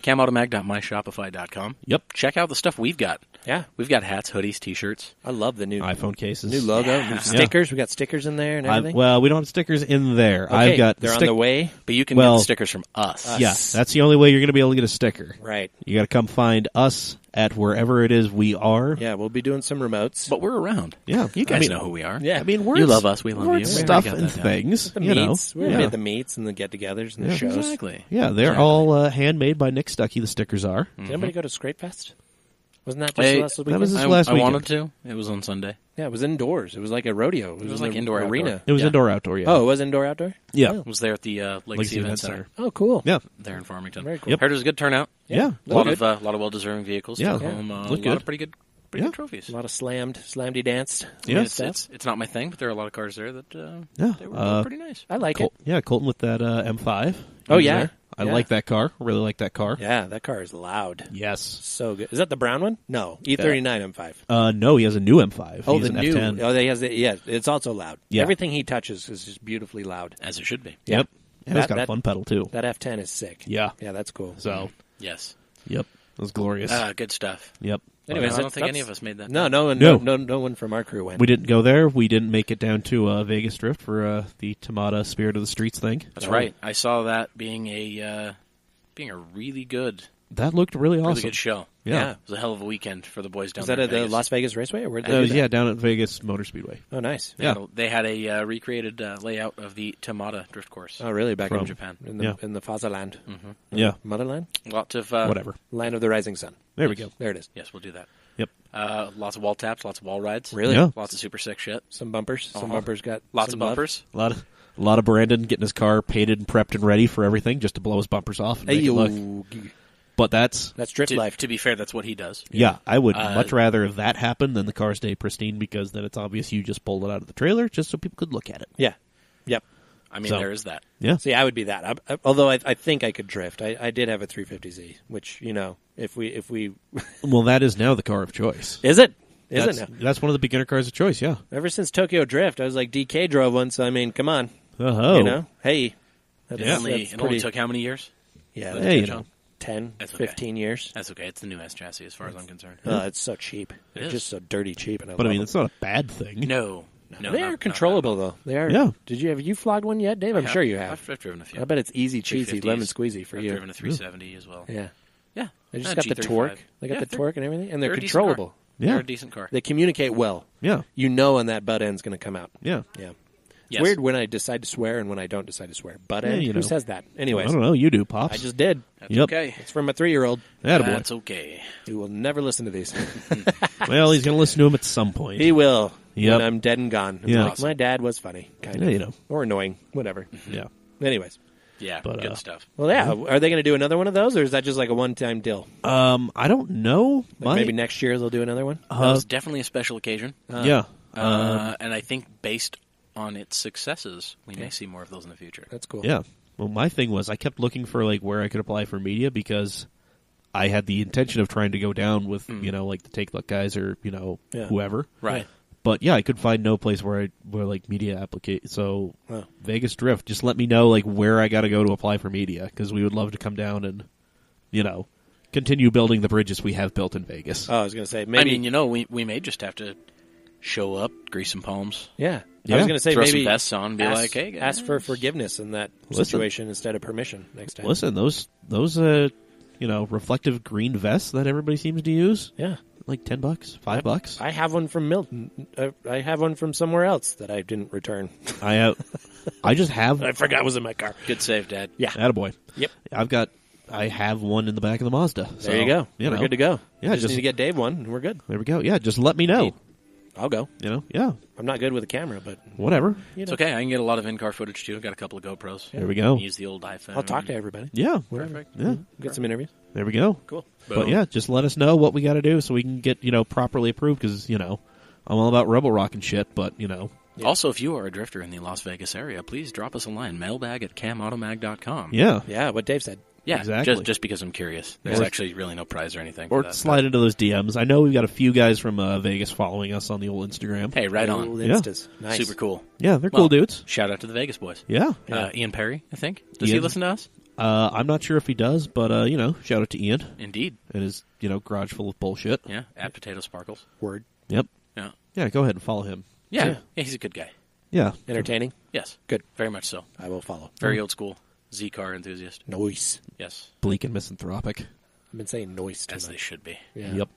camautomag.myshopify.com. Yep. Check out the stuff we've got. Yeah. We've got hats, hoodies, T-shirts. I love the new iPhone cases. new logo, new stickers. We got stickers in there and everything. Well, we don't have stickers in there. Okay, I've got they're on the way. But you can Well- get the stickers from us. Yeah, that's the only way you're going to be able to get a sticker. Right. You got to come find us at wherever it is we are. Yeah, we'll be doing some remotes. But we're around. Yeah. You guys I mean, know who we are. Yeah. I mean, we're You love us, we love we're you. at We already stuff got and that down. things. the you meets. know, We yeah. made the meets and the get-togethers and the shows. Exactly. Yeah, they're all handmade by Nick Stuckey. The stickers are. Did anybody go to Scrape Fest? Wasn't that just Hey, last weekend? that was this I last I weekend. wanted to. It was on Sunday. Yeah, it was indoors. It was like a rodeo. It was in like the indoor, arena. outdoor. It was Yeah. indoor outdoor. Yeah. Oh, it was indoor outdoor. yeah. I was there at the Legacy Event Center. Oh, cool. Yeah. There in Farmington. Very cool. Yep. Heard it was a good turnout. Yeah. A lot of well-deserving vehicles. Yeah. Took Yeah. home a Looked lot good. of pretty good trophies. A lot of slammed danced. Yeah. I mean, it's not my thing, but there are a lot of cars there that Yeah. they were pretty nice. I like it. Yeah, Colton with that M5. Oh, He was yeah. there. I Yeah. like that car. Really like that car. Yeah, that car is loud. Yes. So good. Is that the brown one? No, E39 M5. No, he has a new M5. Oh, He's the an new. F10. Oh, he has the. Yeah, it's also loud. Yeah. Everything he touches is just beautifully loud. As it should be. Yep. And it's got a That- fun pedal too. That F10 is sick. Yeah. Yeah, that's cool. So, Yes. yep. It was glorious. Good stuff. Yep. Anyways, I don't think that's- any of us made that. No, down. no one from our crew went. We didn't go there. We didn't make it down to Vegas Drift for the Tamada Spirit of the Streets thing. That's right. I saw that being a really good That looked really awesome. really good show. Yeah. It was a hell of a weekend for the boys down Was there. that in at the Vegas. Las Vegas Raceway? Or where did It they was, do that? yeah, down at Vegas Motor Speedway. Oh, nice. Yeah. They had a recreated layout of the Tamada drift course. Oh, really? Back From in Japan. in the Yeah. in the Fatherland, Yeah. Motherland, Lots of Whatever. Land of the Rising Sun. There we go. There it is. Yes, we'll do that. Yep. Lots of wall taps, lots of wall rides. Really? Yeah. Lots of super sick shit. Some bumpers. Some Uh-huh. bumpers got Lots some of love. bumpers. A lot of Brandon getting his car painted and prepped and ready for everything just to blow his bumpers off. And Hey, make it look yo. But that's drift life. To be fair, that's what he does. yeah. I would much rather that happen than the car stay pristine, because then it's obvious you just pulled it out of the trailer just so people could look at it. Yeah. Yep. I mean, So- there is that. Yeah. See, I would be that. Although I think I could drift. I did have a 350Z, which, you know, if we Well, that is now the car of choice. is it? Is it now? That's one of the beginner cars of choice. Yeah. Ever since Tokyo Drift, I was like, DK drove one, so I mean, come on. Oh. You know? Hey. That's, Yeah. It only took how many years? Yeah, Hey, you that's know. 10, That's okay. 15 years. That's okay. It's the new S chassis as far as I'm concerned. It's so cheap. It It's is. just so dirty cheap. And But I love mean, them. it's not a bad thing. No. They are controllable, though. They are. Yeah. Have you flogged one yet, Dave? I'm sure you have. I've driven a few. I bet it's easy cheesy 350s. lemon squeezy for I've you. driven a 370 as well. Yeah. Yeah. They just Uh, got the G35. torque. They got Yeah, the they're- torque and everything, and they're a decent car. controllable. Yeah. They're a decent car. They communicate well. Yeah. You know when that butt end's going to come out. Yeah. Yeah. It's Yes. weird when I decide to swear and when I don't decide to swear. Butt end? you Who know. says that? I Anyways, don't know. You do, Pops. I just did. That's Yep. okay. It's from a 3-year-old Attaboy. That's okay. who will never listen to these. Well, he's going to listen to him at some point. He will. Yep. When I'm dead and gone. Yeah. Like, my dad was funny. Kind Yeah, of. you know. Or annoying. Whatever. Yeah. Anyways. Yeah, But, good stuff. Well, yeah. Are they going to do another one of those, or is that just like a one-time deal? I don't know. Like maybe next year they'll do another one? That was definitely a special occasion. Yeah. And I think based on its successes, we may see more of those in the future. That's cool. Yeah. Well, my thing was I kept looking for like where I could apply for media, because I had the intention of trying to go down with like the Take Luck guys or Yeah. whoever. Right. But yeah, I could find no place where like media applicate. So Wow. Vegas Drift, just let me know like where I got to go to apply for media, because we would love to come down and continue building the bridges we have built in Vegas. Oh, I was going to say, maybe. I mean, we may just have to show up, grease some palms, yeah. Yeah. I was going to say, throw maybe some vests on, and be like, hey, guys. ask for forgiveness in that Listen. situation instead of permission next time. Listen, those reflective green vests that everybody seems to use, Yeah. like $10, $5. I have one from Milton. I have one from somewhere else that I didn't return. I just have. I forgot it was in my car. Good save, Dad. Yeah. Attaboy. Yep. I have one in the back of the Mazda. There you go. We're good to go. Yeah, just need to get Dave one, and we're good. There we go. Yeah, just let me know. I'll go. Yeah, I'm not good with a camera, but whatever. It's okay. I can get a lot of in-car footage, too. I've got a couple of GoPros. There we go. Use the old iPhone. I'll talk to everybody. Yeah, Perfect. yeah. Get some interviews. There we go. Cool. But yeah, just let us know what we got to do so we can get properly approved. Because I'm all about Rebel Rock and shit. But Yeah. Also, if you are a drifter in the Las Vegas area, please drop us a line, mailbag@camautomag.com. yeah, Yeah, what Dave said. Yeah, Exactly. just because I'm curious. There's Or- actually really no prize or anything. or for that, slide into those DMs. I know we've got a few guys from Vegas following us on the old Instagram. but- Hey, right on. Old Yeah. Instas. Nice. Super cool. Yeah, they're Well, cool dudes. Shout out to the Vegas boys. Yeah. Ian Perry, I think. Does he Ian? listen to us? I'm not sure if he does, but shout out to Ian Indeed. and his garage full of bullshit. Yeah, at Potato Sparkles. Word. Yep. Yeah. Yeah, go ahead and follow him. Yeah, he's a good guy. Yeah. Entertaining. Yes. Good. Very much so. I will follow. Very old school. Z-car enthusiast. Noise. Yes. Bleak and misanthropic. I've been saying noise too As they much. should be. Yeah. Yep.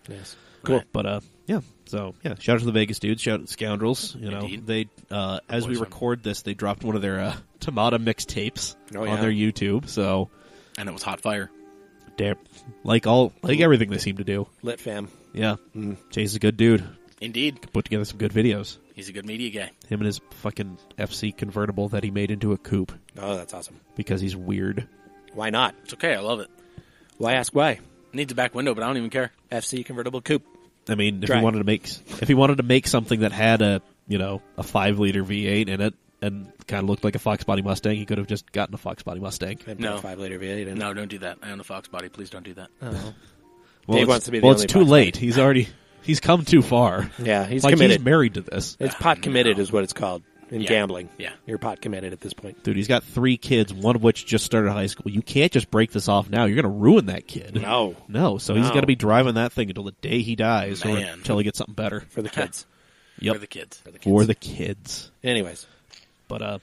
Yes. Cool. But yeah. So yeah, shout out to the Vegas dudes. Shout out to the Scoundrels. Indeed. They as we Boys, record this, they dropped one of their Tomato mixtapes Oh, yeah. on their YouTube. So And it was hot fire. damn, like everything they seem to do. Lit fam. Yeah. Chase is a good dude. Indeed. Put together some good videos. He's a good media guy. Him and his fucking FC convertible that he made into a coupe Oh, that's awesome. because he's weird. Why not? It's okay. I love it. Why ask why? Needs a back window, but I don't even care. FC convertible coupe. I mean, if Drag. he wanted to make something that had a 5-liter V8 in it and kind of looked like a Fox Body Mustang, he could have just gotten a Fox Body Mustang. And No. put a 5-liter V8 in. No, don't do that. I own the Fox body. Please don't do that. Oh. Well, Dave it's, wants to be the well, only it's too Fox late. Body. He's come too far. Yeah, he's Like committed. he's married to this. It's pot committed is what it's called in Yeah. gambling. Yeah. You're pot committed at this point. Dude, he's got 3 kids, one of which just started high school. You can't just break this off now. You're going to ruin that kid. No. No, so he's No. got to be driving that thing until the day he dies or Man. until he gets something better. For the kids. Yep. For the kids. For the kids. Anyways. But,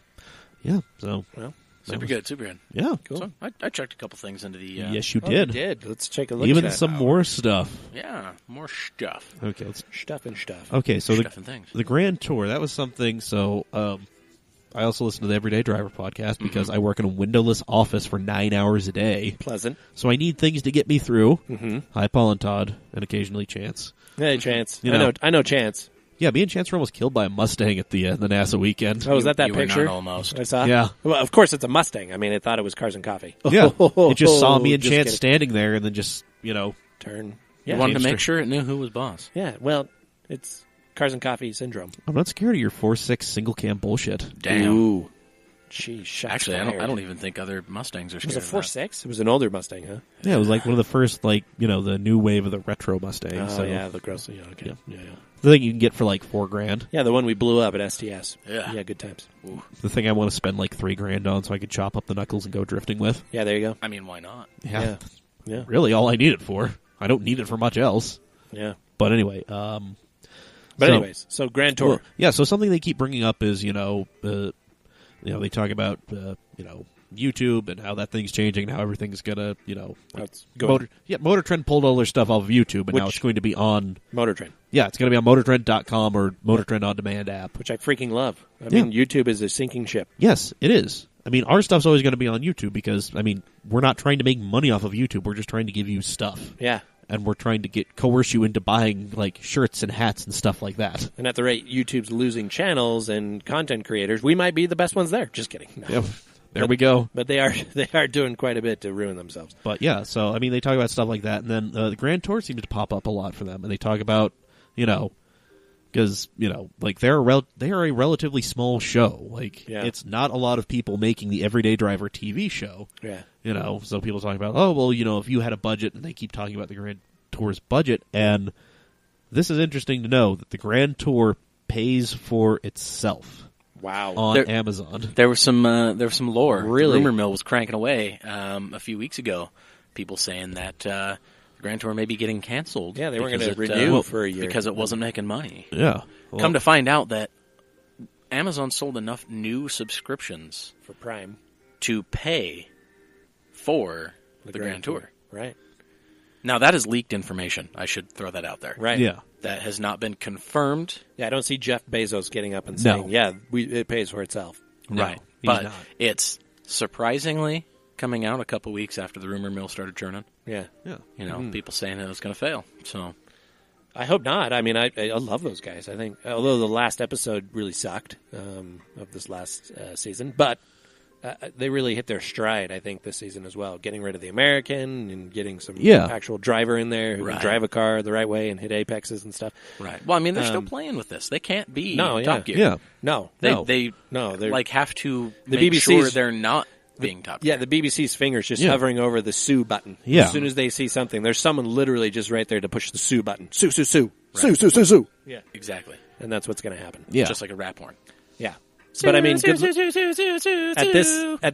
yeah, so, Well, Super good. Super good. yeah. cool. So I checked a couple things into the... Yes, you Oh, did. you did. Let's take a look Even at that. some more stuff. Yeah, more stuff. Okay, let's. Stuff and stuff. Okay, so Stuff and things. the Grand Tour, that was something. So, I also listen to the Everyday Driver podcast because I work in a windowless office for 9 hours a day. Pleasant. So I need things to get me through. Mm-hmm. Hi, Paul and Todd, and occasionally Chance. Hey, Chance. You know. I know Chance. Yeah, me and Chance were almost killed by a Mustang at the NASA weekend. Oh, was that You were picture? not almost. I saw? Yeah. Well, of course, it's a Mustang. I mean, I thought it was Cars and Coffee. Yeah, it just saw me and Just Chance kidding. standing there, and then just Turn. You Yeah. wanted to Hamster. make sure it knew who was boss. Yeah, well, it's Cars and Coffee syndrome. I'm not scared of your 4.6 single cam bullshit. Damn. Ooh. Jeez, shots Actually, fired. I don't even think other Mustangs are It was scared a of that. 4.6? It was an older Mustang, huh? Yeah, it was like one of the first, the new wave of the retro Mustangs. Oh, so yeah, the gross. Yeah, okay. Yeah. the thing you can get for like $4,000. Yeah, the one we blew up at STS. Yeah. Yeah, good times. The thing I want to spend like $3,000 on, so I could chop up the knuckles and go drifting with. Yeah, there you go. I mean, why not? Yeah. Yeah. Really, all I need it for. I don't need it for much else. Yeah. But anyway, But anyways, so Grand Tour. well, yeah. So something they keep bringing up is they talk about YouTube and how that thing's changing and how everything's gonna It's going Motor Trend pulled all their stuff off of YouTube, and now Which- it's going to be on. Motor Trend, Yeah, it's going to be on MotorTrend.com or Motor Trend On Demand app. which I freaking love. I mean, YouTube is a sinking ship. Yes, it is. I mean, our stuff's always going to be on YouTube because we're not trying to make money off of YouTube. We're just trying to give you stuff. Yeah. And we're trying to coerce you into buying like shirts and hats and stuff like that. And at the rate YouTube's losing channels and content creators, we might be the best ones there. Just kidding. No. Yep. There we go. But they are doing quite a bit to ruin themselves. But yeah, so they talk about stuff like that, and then the Grand Tour seems to pop up a lot for them, and they talk about because like they are a relatively small show. Like it's not a lot of people making the Everyday Driver TV show. Yeah. So people talking about if you had a budget, and they keep talking about the Grand Tour's budget, and this is interesting to know that the Grand Tour pays for itself. Wow. On Amazon. There was some lore. Really? The rumor mill was cranking away a few weeks ago. People saying that the Grand Tour may be getting canceled. Yeah, they weren't because going to it, renew for a year because it wasn't making money. Yeah. Well, Come to find out that Amazon sold enough new subscriptions for Prime. to pay for the Grand Tour. Right. Now, that is leaked information. I should throw that out there. Right. Yeah. That has not been confirmed. Yeah, I don't see Jeff Bezos getting up and No. saying, it pays for itself. No, Right. he's But not. it's surprisingly coming out a couple weeks after the rumor mill started churning. Yeah. Yeah. People saying it was going to fail. So I hope not. I mean, I love those guys. I think, although the last episode really sucked of this last season, but they really hit their stride, I think, this season as well. Getting rid of the American and getting some actual driver in there who can drive a car the right way and hit apexes and stuff. right. Well, I mean, they're still playing with this. They can't be No, yeah. Top Gear. Yeah. No. They they're like have to The make BBC's sure they're not being Top Gear. Yeah, the BBC's fingers just Yeah. hovering over the sue button. Yeah. As soon as they see something, there's someone literally just right there to push the sue button. Sue, sue, sue. Right. Sue, sue, sue, sue. Yeah. Exactly. And that's what's going to happen. Yeah. Just like a rap horn. Yeah. But I mean, at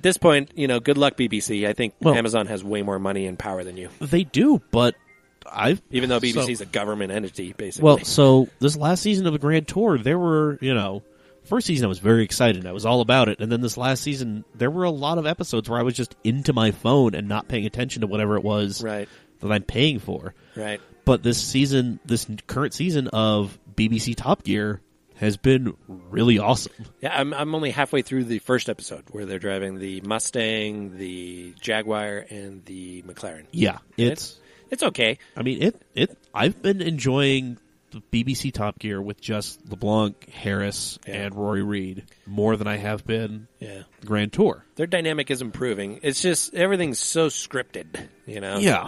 this point, good luck, BBC. I think Well- Amazon has way more money and power than you, They do, but even though BBC's a government entity, basically. Well, so this last season of the Grand Tour, there were, first season I was very excited. I was all about it. And then this last season, there were a lot of episodes where I was just into my phone and not paying attention to whatever it was right, that I'm paying for. right. But this current season of BBC Top Gear has been really awesome. Yeah, I'm only halfway through the first episode where they're driving the Mustang, the Jaguar, and the McLaren. Yeah, it's okay. I mean, I've been enjoying the BBC Top Gear with just LeBlanc, Harris, and Rory Reid more than I have been Grand Tour. Their dynamic is improving. It's just everything's so scripted, Yeah,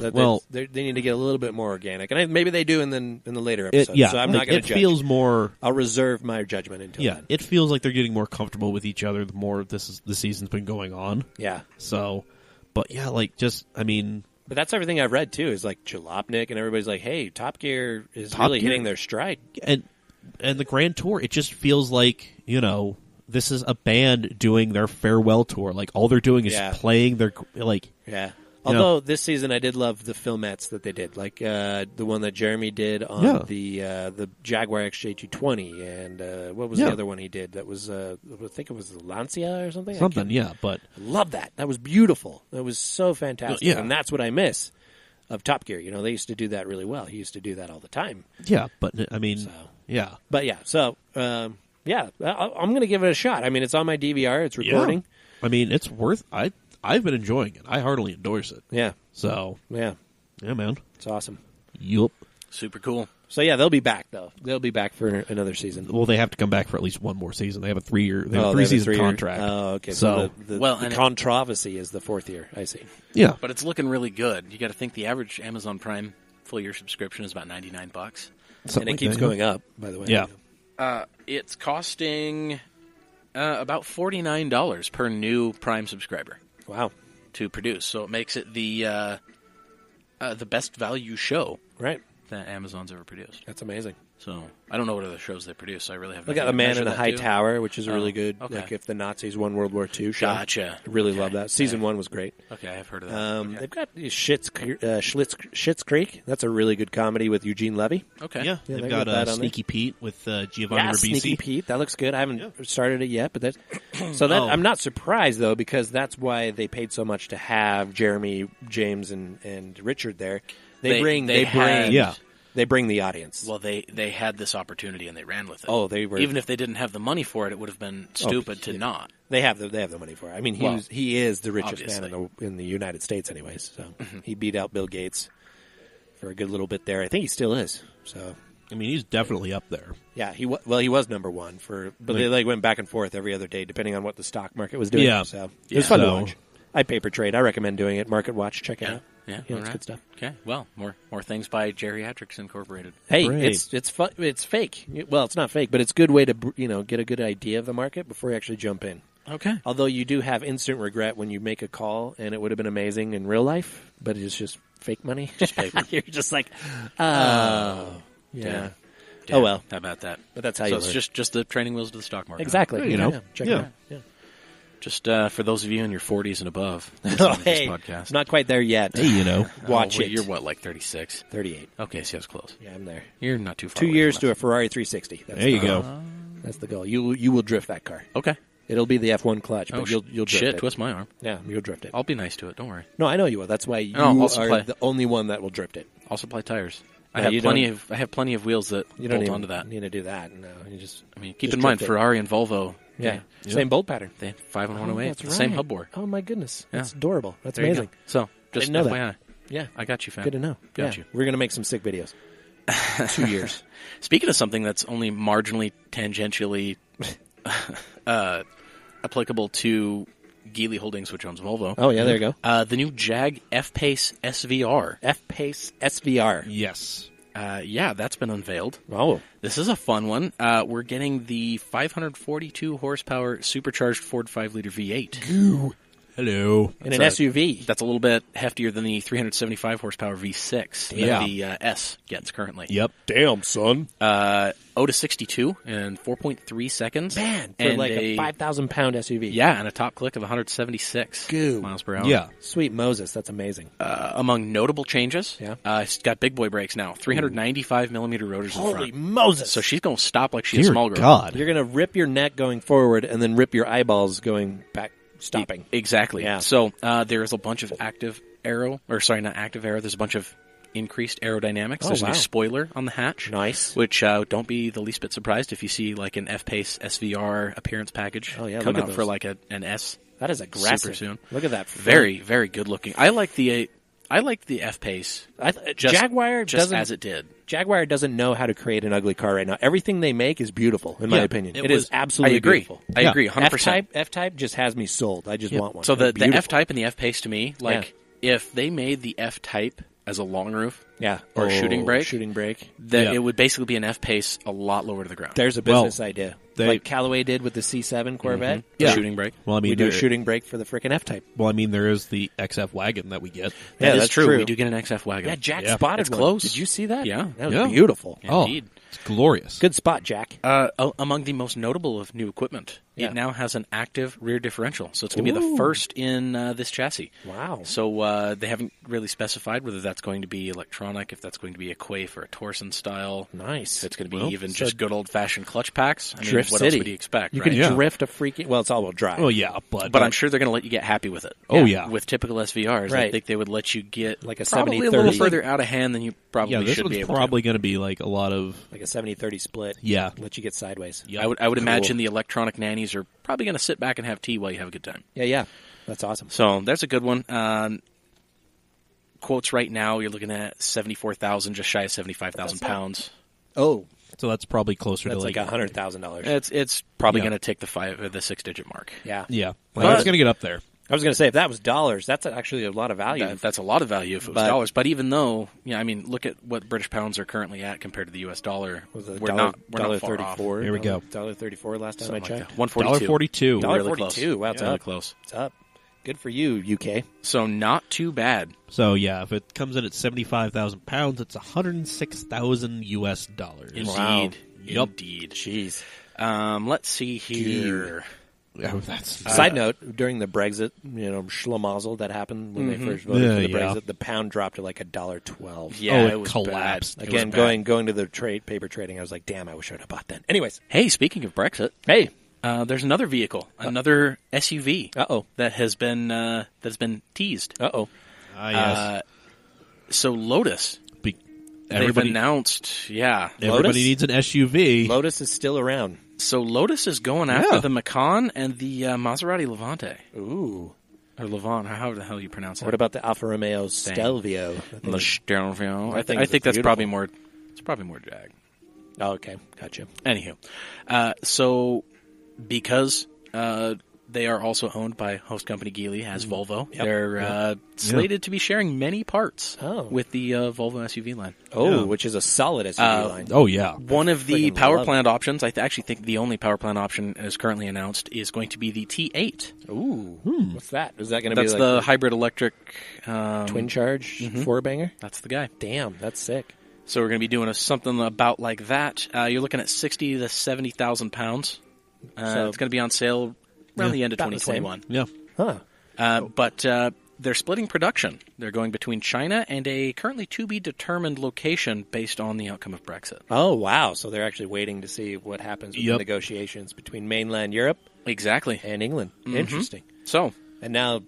they need to get a little bit more organic, and maybe they do in the later episodes. So I'm not going to judge. It feels more. I'll reserve my judgment until then. It feels like they're getting more comfortable with each other the more the season's been going on. Yeah. So, but yeah, But that's everything I've read too. Is like Jalopnik and everybody's like, "Hey, Top Gear is really hitting their stride." And the Grand Tour, it just feels like this is a band doing their farewell tour. Like all they're doing is playing their Yeah. Although this season I did love the filmettes that they did, like the one that Jeremy did on the Jaguar XJ220, and what was the other one he did? That was I think it was the Lancia or something. But I love that. That was beautiful. That was so fantastic, and that's what I miss of Top Gear. They used to do that really well. He used to do that all the time. Yeah, but I mean, But yeah, so I'm going to give it a shot. I mean, it's on my DVR. It's recording. I mean, it's worth. I've been enjoying it. I heartily endorse it. Yeah. So Yeah. yeah, man, It's awesome. yup. Super cool. So yeah, they'll be back though. They'll be back for another season. Well, they have to come back for at least one more season. They have a 3-year, They have a three-season 3-year contract. Oh, okay. So, the and controversy is the 4th year. I see. yeah. But it's looking really good. You got to think the average Amazon Prime full year subscription is about $99, And it keeps going up. By the way. Yeah. it's costing about $49 per new Prime subscriber Wow. to produce. So it makes it the best value show Right. that Amazon's ever produced. That's amazing. So I don't know what other shows they produce. So I really have. Look at The Man in a High Tower, which is a really good. Okay. Like if the Nazis won World War II show. Gotcha. I really Okay. love that. Season 1 was great. Okay, I've heard of that. They've got Schitt's Creek. That's a really good comedy with Eugene Levy. Okay. Yeah, they they've got got that on Sneaky Pete with Giovanni Ribisi. Sneaky Pete. That looks good. I haven't started it yet, but that's so that I'm not surprised though because that's why they paid so much to have Jeremy, James, and Richard there. They bring the audience. Well, they had this opportunity and they ran with it. Oh, they were even if they didn't have the money for it, it would have been stupid to not. They have the money for it. I mean, he is the richest obviously. man in the United States, anyways. So he beat out Bill Gates for a good little bit there. I think he still is. So I mean, he's definitely up there. yeah, he was number one but they went back and forth every other day depending on what the stock market was doing. Yeah. So it was fun to watch. I paper trade. I recommend doing it. Market Watch. Check it out. Yeah, it's alright. good stuff. Okay, well, more things by Geriatrics Incorporated. Hey, Great. it's fun. It's fake. Well, it's not fake, but it's a good way to get a good idea of the market before you actually jump in. Okay. Although you do have instant regret when you make a call and it would have been amazing in real life, but it's just fake money. Just fake. You're just like, yeah. Yeah. Oh well, How about that? but that's how So you it's learn. just the training wheels to the stock market. Exactly. You know. Yeah, check Yeah. it out. Yeah. Just for those of you in your 40s and above Oh, listening to this hey, podcast. not quite there yet. Hey, you know. Watch wait, it. You're what, like 36? 38. Okay, see, I was close. Yeah, I'm there. You're not too far 2 away years from to us. a Ferrari 360. That's There you the go. goal. That's the goal. You will drift that car. Okay. It'll be the F1 clutch, but Oh, you'll drift shit, it. twist my arm. Yeah, you'll drift it. I'll be nice to it. Don't worry. No, I know you will. That's why you I'll are supply- the only one that will drift it. I'll supply tires. Yeah, I you have plenty of wheels that You don't bolt even onto that. need to do that. No, you just. I mean, keep just in mind, drift it. Ferrari and Volvo. Yeah, they- same bolt pattern. They have 5 and 1 Oh, away. that's It's the same right. hub bore. Oh my goodness, Yeah. that's adorable. That's There you amazing. go. So, just Didn't know FYI. that. Yeah, I got you, fam. good to know. Got Yeah. you. We're gonna make some sick videos. 2 years. Speaking of something that's only marginally tangentially applicable to Geely Holdings, which owns Volvo. Oh yeah, there you go. The new Jag F-Pace SVR. F-Pace SVR. Yes. Yeah, that's been unveiled. Oh, This is a fun one. We're getting the 542 horsepower supercharged Ford 5-liter V8. Hello. in an It's a- SUV. That's a little bit heftier than the 375 horsepower V6 that Yeah. the S gets currently. Yep. Damn, son. 0 to 62 in 4.3 seconds. Man, for and like a 5,000-pound SUV. Yeah, and a top click of 176 Goo. miles per hour. Yeah. Sweet Moses, that's amazing. Among notable changes, Yeah. it's got big boy brakes now. 395 millimeter rotors in Holy front. Moses! So she's going to stop like she's a Dear small girl. God. You're gonna rip your neck going forward, and then rip your eyeballs going back, stopping. Exactly. Yeah. So there is a bunch of active aero, or sorry, not active aero. There's a bunch of increased aerodynamics. Oh, There's a wow. new spoiler on the hatch. Nice. Which don't be the least bit surprised if you see like an F-Pace SVR appearance package Oh, yeah, come look at out for those. like an S. That is aggressive. Super soon. Look at that. Very, very good looking. I like the F-Pace just, Jaguar just doesn't. as it did. Jaguar doesn't know how to create an ugly car right now. Everything they make is beautiful, in my Yeah, opinion. it It is was- absolutely I agree. beautiful. I Yeah. agree, 100%. F-Type just has me sold. I just want one. So the Beautiful. F-Type and the F-Pace to me, like if they made the F-Type as a long roof, yeah, or shooting brake. shooting brake. then Yeah. it would basically be an F-Pace a lot lower to the ground. There's a Well, business idea, they- like Callaway did with the C7 Corvette. The Yeah. shooting brake. Well, I mean, We do a there- shooting brake for the frickin' F-Type. Well, I mean, there is the XF wagon that we get. Yeah, That is that's true. true. We do get an XF wagon. Yeah, Jack Yeah. spotted It's one. close. Did you see that? Yeah. that was Yeah. beautiful. Indeed. Oh, it's glorious. Good spot, Jack. Among the most notable of new equipment, Yeah. it now has an active rear differential. So it's going to be the Ooh. first in this chassis. Wow. So they haven't really specified whether that's going to be electronic, if that's going to be a Quay for a Torsen style. Nice. If it's going to be Well, even so just good old-fashioned clutch packs. I mean, Drift what City. else would you expect, You right? can Yeah. drift a freaking. Well, it's all-wheel drive. Oh, yeah, but But I'm sure they're going to let you get happy with it. Oh, yeah. With typical SVRs, I Right. think they would let you get Like a probably 70-30. a little further out of hand than you probably yeah, this should one's be able probably going to be like a lot of Like a 70-30 split. yeah. Let you get sideways. to. I would imagine Cool. the electronic nannies are probably going to sit back and have tea while you have a good time. Yeah. That's awesome. So that's a good one. Quotes right now, you're looking at 74,000, just shy of 75,000 That's not- pounds. Oh, So that's probably closer that's to like $100,000. It's probably Yeah. going to take the 6-digit mark. Yeah. Yeah, But- well, it's going to get up there. I was going to say, if that was dollars, that's actually a lot of value. That's a lot of value if it was But- dollars. But even though, look at what British pounds are currently at compared to the U.S. dollar. Was it we're not far off. $1.34? Here we go. $1.34 last time Something I checked. like that. 142. $1.42. $1.42. Really close. Wow, it's Really up. close. It's up. Good for you, UK. So not too bad. So yeah, if it comes in at 75,000 pounds, it's 106,000 US dollars. Wow. Yup. Indeed. Jeez. Let's see here. Oh, that's Side note, during the Brexit, schlemazel that happened when they first voted for the Yeah, Brexit, yeah. the pound dropped to like $1.12. Yeah, Oh, it it was collapsed. bad. It Again, was bad. going to the paper trading, I was like, damn, I wish I would have bought then. Anyways, Hey, speaking of Brexit, hey. there's another vehicle, another SUV Uh-oh. that has been teased. Uh-oh. yes. So Lotus, Everybody, they've announced, everybody Lotus? needs an SUV. Lotus is still around. So Lotus is going after Yeah. the Macan and the Maserati Levante. Ooh. Or Levant, how the hell you pronounce it? What about the Alfa Romeo Stelvio? the Stelvio? I think I it's think that's beautiful. probably more. It's probably more Jag. Oh, okay. Gotcha. Anywho, so because they are also owned by host company Geely as Volvo, Yep. they're slated to be sharing many parts Oh. with the Volvo SUV line. Oh, Yeah. which is a solid SUV line. Oh yeah. One of the friggin' power love plant options, I actually think the only power plant option as currently announced is going to be the T8. Ooh. What's that? Is that going to be That's like the hybrid electric twin charge four-banger? That's the guy. Damn, that's sick. So we're going to be doing something about like that. You're looking at 60 to 70,000 pounds. So- It's going to be on sale around the end of about the same. 2021. Yeah. Huh. But they're splitting production. They're going between China and a currently to be determined location based on the outcome of Brexit. Oh, wow. So they're actually waiting to see what happens with the Yep. negotiations between mainland Europe Exactly. and England. Interesting. So And now,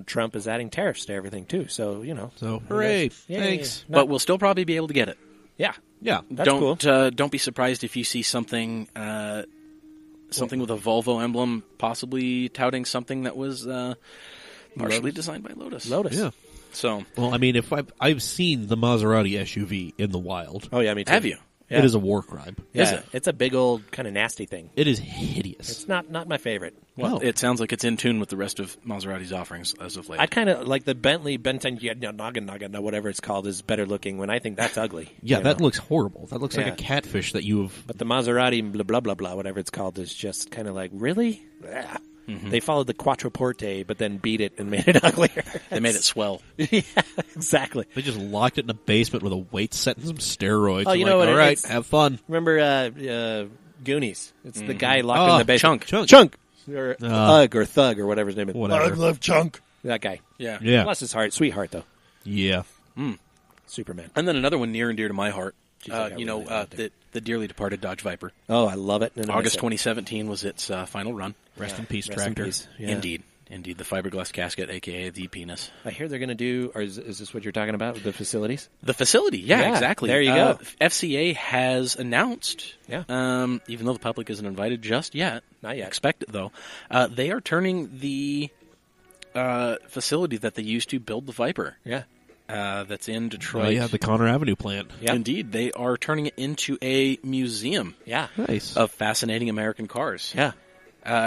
Trump is adding tariffs to everything, too. So, So hooray! Yeah, Thanks. but we'll still probably be able to get it. Yeah. Yeah. That's cool. Don't be surprised if you see something with a Volvo emblem, possibly touting something that was partially designed by Lotus. Lotus. Yeah. So Well, I mean, if I've seen the Maserati SUV in the wild, Oh, yeah, me too. have you? Yeah. it is a war crime. Yeah. Is it? It's a big old kind of nasty thing. It is hideous. It's not my favorite. Well, No. it sounds like it's in tune with the rest of Maserati's offerings as of late. I kind of like the Bentley Bentayga, whatever it's called, is better looking when I think that's ugly. Yeah, you that know? looks horrible. That looks Yeah. like a catfish that you have. But the Maserati blah blah blah blah, whatever it's called, is just kind of like, really? Blah. They followed the Quattroporte, but then beat it and made it uglier. They made it swell. Yeah, exactly. They just locked it in a basement with a weight set and some steroids. Oh, and you know like, what? All right, It's- have fun. Remember Goonies? It's the guy locked in the basement. Chunk. Or Ugg or Thug or whatever his name is. Whatever. Ugg love Chunk. That guy. Yeah. Yeah. Bless his heart. Sweetheart, though. Yeah. Superman. And then another one near and dear to my heart. Jeez, I got really loved it. The dearly departed Dodge Viper. Oh, I love it. And I miss August it. 2017 was its final run. Rest in peace, Rest in tractor. peace. Yeah. Indeed, the fiberglass casket, a.k.a. the penis. I hear they're going to do, or is this what you're talking about, the facilities? The facility, yeah, Yeah, exactly. there you go. FCA has announced, Yeah. even though the public isn't invited just yet, Not yet. expect it though, they are turning the facility that they used to build the Viper, Yeah. that's in Detroit. Oh yeah, the Connor Avenue plant. Yeah. Indeed, they are turning it into a museum Yeah. Nice. of fascinating American cars. Yeah.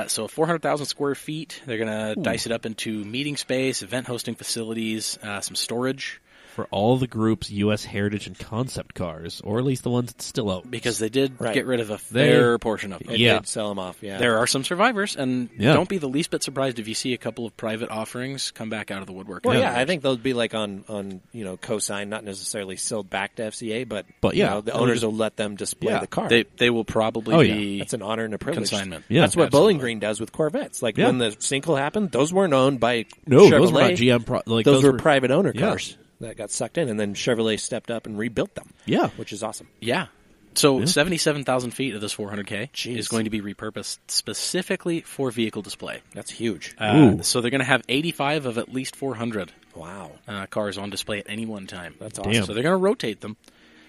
So 400,000 square feet. They're going to dice it up into meeting space, event hosting facilities, some storage. For all the group's U.S. heritage and concept cars, or at least the ones that still own. Because they did Right. get rid of a fair portion of them. They Yeah. did sell them off, yeah. There are some survivors, and Yeah. don't be the least bit surprised if you see a couple of private offerings come back out of the woodwork. Well, Yeah. yeah, I think they'll be like on co-sign, not necessarily sold back to FCA, but yeah, the they'll owners just- will let them display Yeah. the car. They will probably Oh, yeah. be That's an honor and a privilege. consignment. Yeah, That's what absolutely. Bowling Green does with Corvettes. Like Yeah. when the Cinco happened, those weren't owned by No, Chevrolet. those were not GM. those were private owner Yeah. cars that got sucked in, and then Chevrolet stepped up and rebuilt them. Yeah. Which is awesome. Yeah. So 77,000 feet of this 400K Jeez. is going to be repurposed specifically for vehicle display. That's huge. Ooh. So they're going to have 85 of at least 400 Wow. cars on display at any one time. That's Damn. awesome. So they're going to rotate them.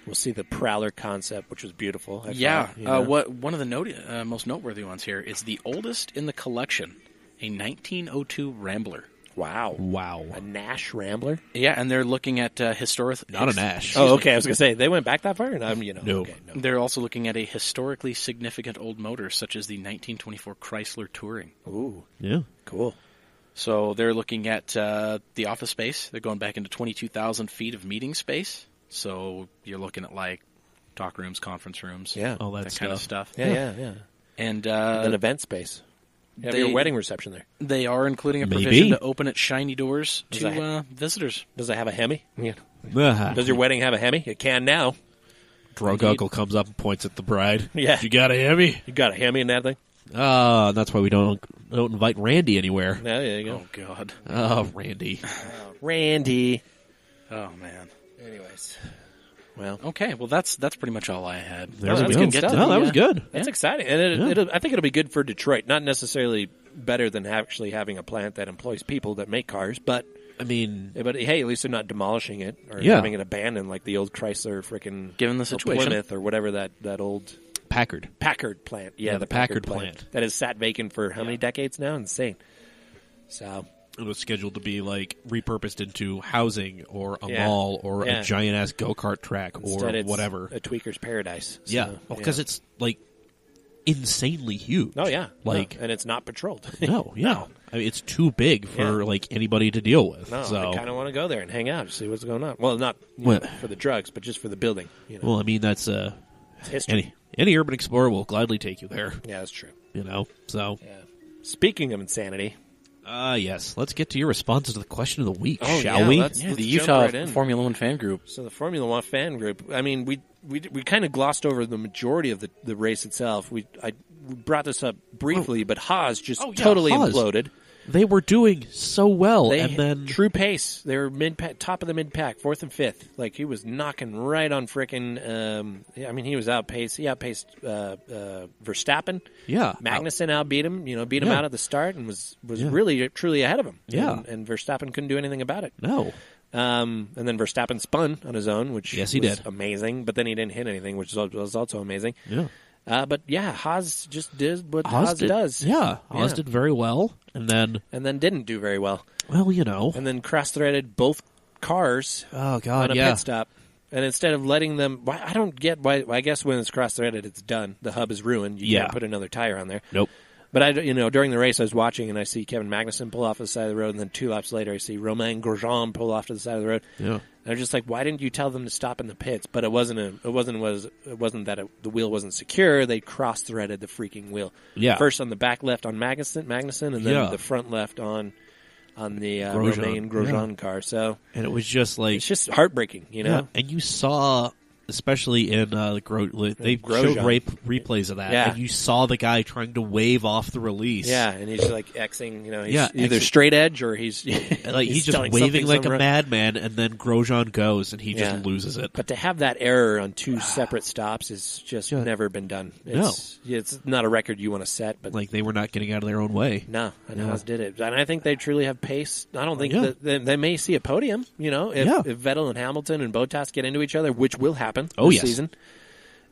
We'll see the Prowler concept, which was beautiful. I Yeah. thought, you know. One of the most noteworthy ones here is the oldest in the collection, a 1902 Rambler. Wow. A Nash Rambler? Yeah, and they're looking at historic. Not a Nash. Oh, okay. I was going to say, they went back that far? No. No. They're also looking at a historically significant old motor, such as the 1924 Chrysler Touring. Ooh. Yeah. Cool. So they're looking at the office space. They're going back into 22,000 feet of meeting space. So you're looking at like talk rooms, conference rooms, All that kind of stuff. Yeah. And an event space. You have your wedding reception there. They are including a Maybe. provision to open at shiny doors to visitors. Does it have a Hemi? Yeah. Uh-huh. Does your wedding have a Hemi? It can now. Drunk uncle comes up and points at the bride. Yeah. You got a Hemi? You got a Hemi in that thing? That's why we don't invite Randy anywhere. Yeah, there you go. Oh, God. Oh, Randy. Randy. Oh, man. Anyways. Well, okay. Well, that's pretty much all I had. There we that's go. good stuff. No, that was good. That's exciting. And I think it'll be good for Detroit. Not necessarily better than actually having a plant that employs people that make cars, but I mean, hey, at least they're not demolishing it or Yeah. having it abandoned like the old Chrysler frickin' Given the situation. Plymouth or whatever that old Packard plant. Yeah, Yeah, the the Packard plant. that has sat vacant for how many decades now? Insane. So It was scheduled to be like repurposed into housing or a Yeah. mall or Yeah. a giant ass go kart track or instead it's whatever. a tweaker's paradise. So, Yeah, well, because it's like insanely huge. Oh yeah, like and it's not patrolled. no, yeah, I mean, it's too big for like anybody to deal with. No, so I kind of want to go there and hang out, see what's going on. Well, not Well- for the drugs, but just for the building. well, I mean, that's It's history. any urban explorer will gladly take you there. Yeah, that's true. So Yeah. Speaking of insanity, yes, let's get to your responses to the question of the week, Oh, shall yeah, we? let's- Yeah, the jump Utah right in. Formula One fan group. so the Formula One fan group. I mean, we kind of glossed over the majority of the race itself. I brought this up briefly, but Haas just Oh, yeah, totally Haas. imploded. They were doing so well, They and then true pace. They were top of the mid pack, 4th and 5th. Like he was knocking right on frickin'. I mean, he was outpaced. He outpaced Verstappen. yeah, Magnussen outbeat him. Beat him Yeah. out at the start and was Yeah. really truly ahead of him. Yeah. and Verstappen couldn't do anything about it. no, And then Verstappen spun on his own, which Yes, he was did. amazing. But then he didn't hit anything, which was also amazing. yeah. But yeah, Haas just did what Haas does. Yeah, Haas Yeah. did very well, and then Didn't do very well. well, And then cross-threaded both cars oh god, on a yeah, pit stop. And instead of letting them, I don't get why. I guess when it's cross-threaded, it's done. The hub is ruined. You Yeah. can't put another tire on there. nope, But during the race, I was watching and I see Kevin Magnussen pull off to the side of the road, and then 2 laps later, I see Romain Grosjean pull off to the side of the road. yeah, And I'm just like, why didn't you tell them to stop in the pits? But it wasn't that the wheel wasn't secure. They cross-threaded the freaking wheel. Yeah. First on the back left on Magnussen, and then Yeah. the front left on the Grosjean. Romain Grosjean car. So and it was just like it's just heartbreaking, yeah. And you saw, especially in they Grosjean. showed replays of that, Yeah. and you saw the guy trying to wave off the release. Yeah, and he's like Xing, he's Yeah, either Xing. straight edge or he's like he's just telling waving something like a somewhere. madman, and then Grosjean goes, and he Yeah. just loses it. But to have that error on 2 separate stops is just Yeah. never been done. It's not a record you want to set, but Like they were not getting out of their own way. no, Yeah. Haas did it, and I think they truly have pace. I don't think Yeah. that they may see a podium. If Vettel and Hamilton and Bottas get into each other, which will happen Oh, this yes. season.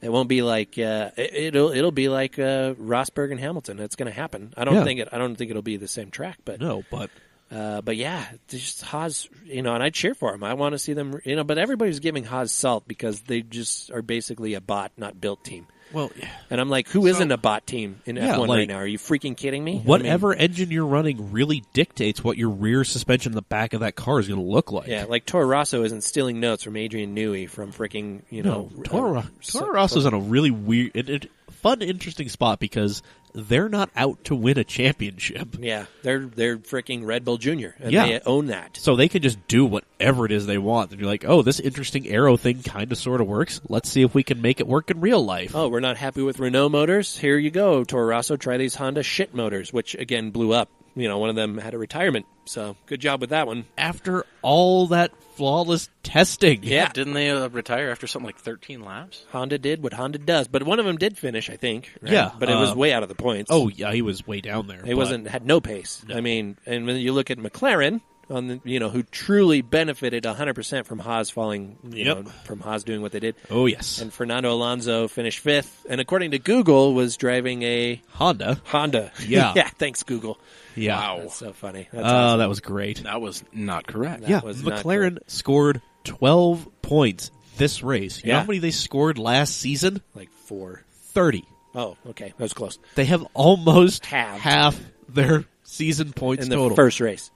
It won't be like it'll be like Rosberg and Hamilton. It's going to happen. I don't think it'll be the same track, but No, but yeah, just Haas, and I cheer for them. I want to see them, but everybody's giving Haas salt because they just are basically a bot, not built team. well, And I'm like, who isn't a bot team in Yeah, F1 like, right now? Are you freaking kidding me? whatever engine you're running really dictates what your rear suspension in the back of that car is going to look like. Yeah, like Toro Rosso isn't stealing notes from Adrian Newey from freaking, No, Toro Rosso's on a really weird, fun, interesting spot because they're not out to win a championship. Yeah, they're freaking Red Bull Junior, and Yeah. they own that. So they can just do whatever it is they want. And you're like, oh, this interesting arrow thing kind of sort of works. Let's see if we can make it work in real life. Oh, we're not happy with Renault motors? Here you go, Toro Rosso. Try these Honda shit motors, which, again, blew up. One of them had a retirement, so good job with that one. After all that flawless testing. Yeah. Didn't they retire after something like 13 laps? Honda did what Honda does, but one of them did finish, I think. Right? Yeah, But it was way out of the points. Oh, yeah, he was way down there. It had no pace. No. I mean, and when you look at McLaren, on the, who truly benefited 100% from Haas falling, from Haas doing what they did. Oh, yes. And Fernando Alonso finished 5th, and according to Google, was driving a Honda. Yeah. Yeah, thanks, Google. Yeah. Wow. That's so funny. That's awesome. That was great. That was not correct. That Yeah, was not McLaren correct. scored 12 points this race. You know Yeah. how many they scored last season? Like 4. 30. Oh, okay. That was close. They have almost Halved. half their season points In the total. first race.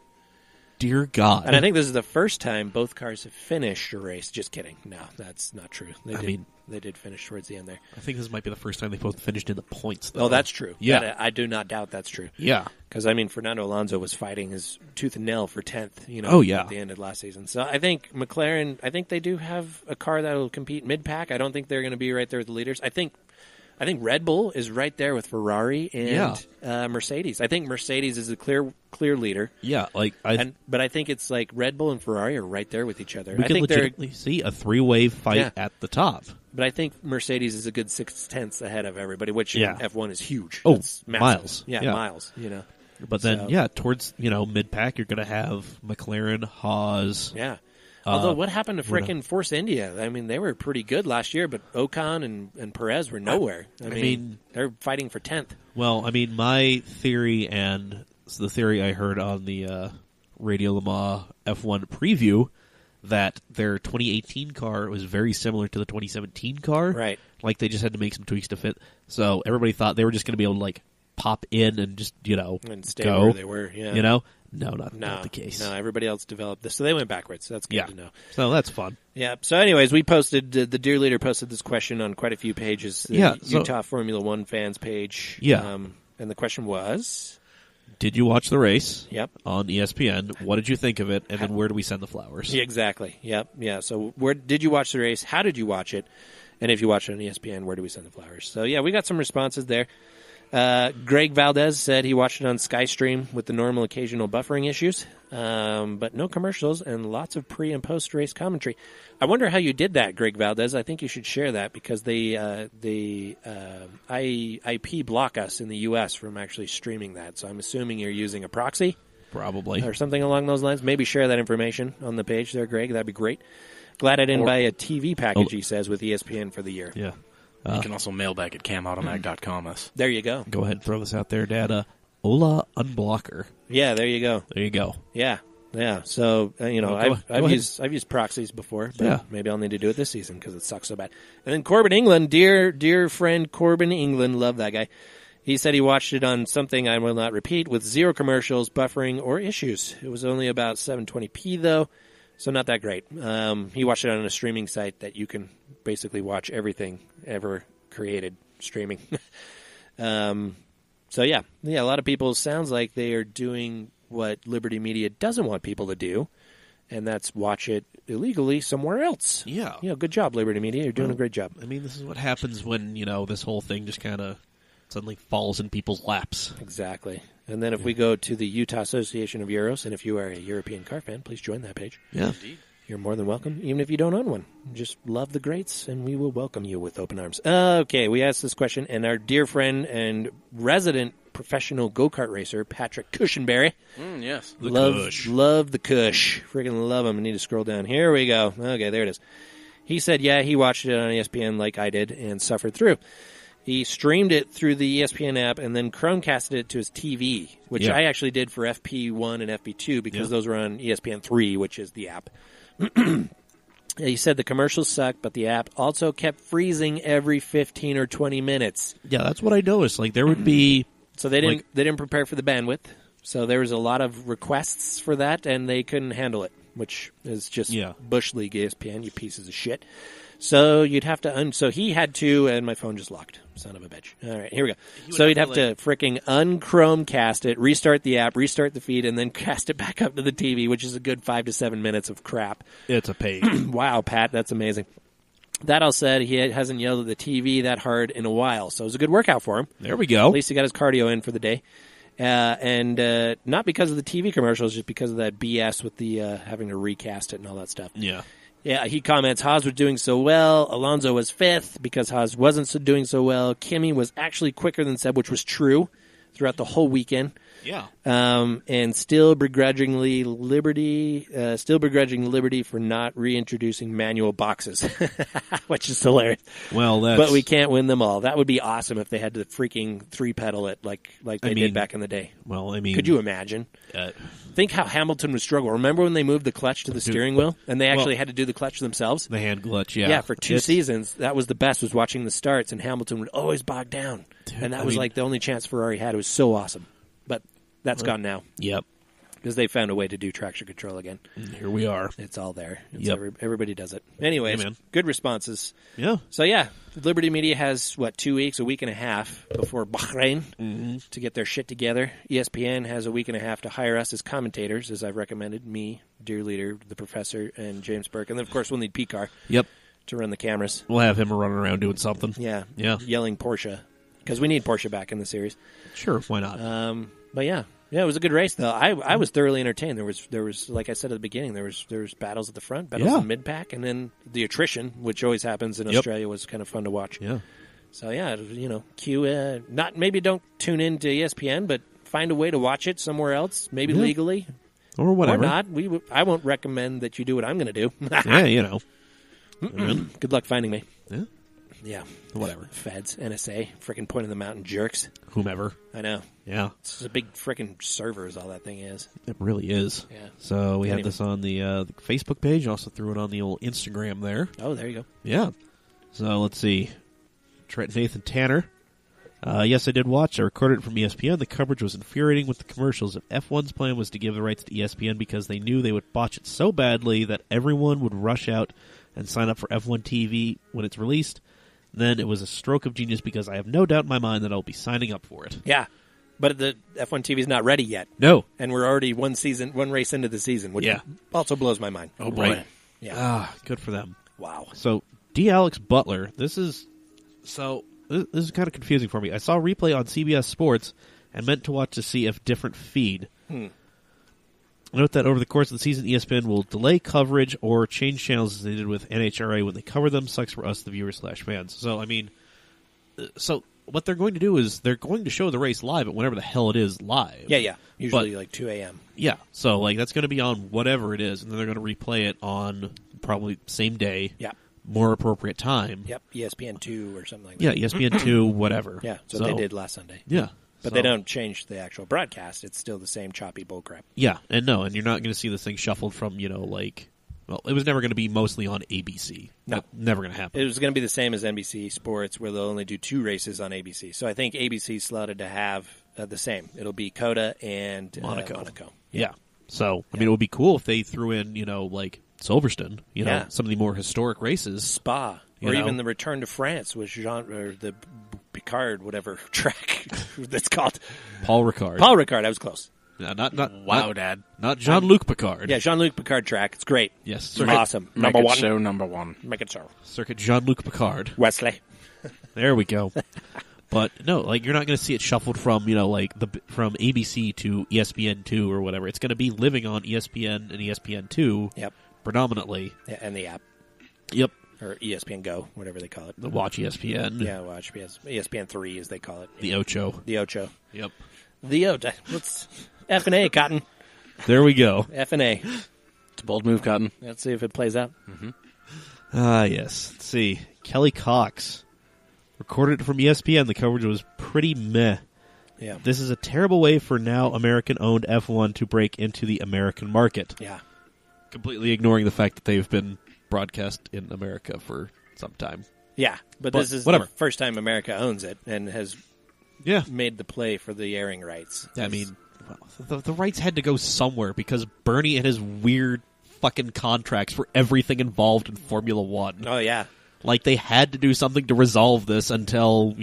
Dear God. And I think this is the first time both cars have finished a race. Just kidding. No, that's not true. They did finish towards the end there. I think this might be the first time they both finished in the points, though. Oh, that's true. Yeah. I do not doubt that's true. Yeah. Because, Fernando Alonso was fighting his tooth and nail for 10th, Oh, yeah. at the end of last season. So I think McLaren, they do have a car that will compete mid-pack. I don't think they're going to be right there with the leaders. I think Red Bull is right there with Ferrari and Mercedes. I think Mercedes is a clear leader. Yeah, But I think it's like Red Bull and Ferrari are right there with each other. we I can think legitimately see a three-way fight at the top. But I think Mercedes is a good 6/10 ahead of everybody, which in F1 is huge. Oh, That's massive. miles. Yeah, Yeah. miles. But then, towards, mid-pack, you're going to have McLaren, Haas. Yeah. Although, what happened to frickin' Force India? They were pretty good last year, but Ocon and Perez were nowhere. I mean, they're fighting for 10th. Well, my theory and the theory I heard on the Radio Le Mans F1 preview, that their 2018 car was very similar to the 2017 car. Right. Like, they just had to make some tweaks to fit. So everybody thought they were just going to be able to, pop in and just, and stay go. where they were. Yeah. No, not the case. No, everybody else developed this. So they went backwards. That's good to know. So that's fun. Yeah. So anyways, we posted, the Dear Leader posted this question on quite a few pages. The Utah Formula One fans page. Yeah. And the question was? Did you watch the race? Yep. On ESPN. What did you think of it? And then where do we send the flowers? Yeah, exactly. Yep. Yeah. So where did you watch the race? How did you watch it? And if you watched it on ESPN, where do we send the flowers? So yeah, we got some responses there. Greg Valdez said he watched it on SkyStream with the normal occasional buffering issues, but no commercials and lots of pre- and post-race commentary. I wonder how you did that, Greg Valdez. I think you should share that because they IP block us in the U.S. from actually streaming that. So I'm assuming you're using a proxy? Probably. Or something along those lines. Maybe share that information on the page there, Greg. That'd be great. Glad I didn't buy a TV package, he says, with ESPN for the year. Yeah. You can also mail back at camautomac.com us. There you go. Go ahead and throw this out there, Dad. Ola Unblocker. Yeah, there you go. There you go. Yeah. So I've used proxies before, but maybe I'll need to do it this season because it sucks so bad. And then Corbin England, dear friend Corbin England, love that guy. He said he watched it on something I will not repeat with zero commercials, buffering, or issues. It was only about 720p though, so not that great. He watched it on a streaming site that you can basically watch everything ever created streaming. So yeah, a lot of people sounds like they are doing what Liberty Media doesn't want people to do, and that's watch it illegally somewhere else. Yeah. Good job, Liberty Media. You're doing a great job. This is what happens when, this whole thing just kind of suddenly falls in people's laps. Exactly. And then if we go to the Utah Association of Euros, and if you are a European car fan, please join that page. Yeah. Indeed. You're more than welcome, even if you don't own one. Just love the greats, and we will welcome you with open arms. Okay, we asked this question, and our dear friend and resident professional go-kart racer, Patrick Cushenberry. Yes. Love the Cush. Freaking love him. I need to scroll down. Here we go. Okay, there it is. He said, he watched it on ESPN like I did and suffered through. He streamed it through the ESPN app and then Chromecasted it to his TV, which I actually did for FP1 and FP2 because those were on ESPN 3, which is the app. He said the commercials sucked, but the app also kept freezing every 15 or 20 minutes. Yeah, that's what I noticed. Like, there would be... So they didn't prepare for the bandwidth. So there was a lot of requests for that, and they couldn't handle it, which is just Bush League ESPN, you pieces of shit. So you'd have to so he had to, and my phone just locked. Son of a bitch. All right, here we go. So you'd have to freaking unchromecast it, restart the app, restart the feed, and then cast it back up to the TV, which is a good 5 to 7 minutes of crap. It's a pain. Wow, Pat, that's amazing. That all said, he hasn't yelled at the TV that hard in a while, so it was a good workout for him. There we go. At least he got his cardio in for the day. And not because of the TV commercials, just because of that BS with the having to recast it and all that stuff. Yeah. Yeah, he comments, Haas was doing so well. Alonso was 5th because Haas wasn't doing so well. Kimi was actually quicker than Seb, which was true. throughout the whole weekend. Yeah. And still begrudging Liberty for not reintroducing manual boxes, which is hilarious. Well, but we can't win them all. That would be awesome if they had to freaking 3-pedal it like they did back in the day. Well, I mean, could you imagine? Think how Hamilton would struggle. Remember when they moved the clutch to the steering wheel and they actually had to do the clutch themselves? The hand clutch, yeah. Yeah, for 2 seasons, that was the best, was watching the starts, and Hamilton would always bog down. And that was like the only chance Ferrari had. It was so awesome. But that's gone now. Yep. Because they found a way to do traction control again. And here we are. It's all there. Yep. Everybody does it. Anyways, good responses. Yeah. So, Liberty Media has, 2 weeks, a week and a half before Bahrain to get their shit together. ESPN has a week and a half to hire us as commentators, as I've recommended. Me, Dear Leader, the Professor, and James Burke. And then, of course, we'll need P-Car to run the cameras. We'll have him running around doing something. Yeah. Yelling Porsche. Because we need Porsche back in the series. Sure, why not? But yeah, it was a good race though. I was thoroughly entertained. There was like I said at the beginning, there was battles at the front, battles in mid pack, and then the attrition, which always happens in Australia, was kind of fun to watch. Yeah. So maybe don't tune in to ESPN, but find a way to watch it somewhere else, maybe legally or whatever. Or not. I won't recommend that you do what I'm going to do. Yeah, Good luck finding me. Yeah. Yeah. Whatever. Feds, NSA, freaking point of the mountain jerks. Whomever. I know. Yeah. It's a big freaking server is all that thing is. It really is. Yeah. So we had this on the Facebook page. Also threw it on the old Instagram there. Oh, there you go. Yeah. So let's see. Nathan Tanner. Yes, I did watch. I recorded it from ESPN. The coverage was infuriating with the commercials. If F1's plan was to give the rights to ESPN because they knew they would botch it so badly that everyone would rush out and sign up for F1 TV when it's released, then it was a stroke of genius because I have no doubt in my mind that I'll be signing up for it. Yeah, but the F1 TV is not ready yet. No. And we're already one race into the season, which also blows my mind. Oh, boy. Right. Yeah. Good for them. Wow. So, D. Alex Butler, this is kind of confusing for me. I saw a replay on CBS Sports and meant to watch to see if different feed. Note that over the course of the season, ESPN will delay coverage or change channels as they did with NHRA when they cover them. Sucks for us, the viewers/fans. So, I mean, what they're going to do is they're going to show the race live at whenever the hell it is live. Yeah. Usually like 2 a.m. Yeah. So, that's going to be on whatever it is, and then they're going to replay it on probably same day. Yeah. More appropriate time. Yep. ESPN 2 or something like that. Yeah, ESPN 2, whatever. Yeah, so they did last Sunday. Yeah. But they don't change the actual broadcast. It's still the same choppy bullcrap. Yeah, and you're not going to see this thing shuffled from, it was never going to be mostly on ABC. No. Never going to happen. It was going to be the same as NBC Sports, where they'll only do 2 races on ABC. So I think ABC slotted to have the same. It'll be COTA and Monaco. Yeah. So, I mean, it would be cool if they threw in, Silverstone, some of the more historic races. Spa. Or even the Return to France with the Picard, whatever track that's called. Paul Ricard. I was close. No, Dad. Not Jean-Luc Picard. Yeah, Jean-Luc Picard track. It's great. Yes. Awesome. Make Number it one. so number one. Make it so. Circuit Jean-Luc Picard. Wesley. There we go. But no, you're not going to see it shuffled from, from ABC to ESPN2 or whatever. It's going to be living on ESPN and ESPN2. Yep. Predominantly. Yeah, and the app. Yep. Or ESPN Go, whatever they call it. The Watch ESPN. Yeah, Watch ESPN 3, as they call it. The Ocho. Yep. The Ocho. Let's F&A, Cotton. There we go. F&A. It's a bold move, Cotton. Let's see if it plays out. Yes. Let's see. Kelly Cox. Recorded from ESPN. The coverage was pretty meh. Yeah. This is a terrible way for now American-owned F1 to break into the American market. Yeah. Completely ignoring the fact that they've been broadcast in America for some time. Yeah, but this is the first time America owns it and has made the play for the airing rights. I mean, the rights had to go somewhere because Bernie and his weird fucking contracts for everything involved in Formula One. Oh, yeah. They had to do something to resolve this until,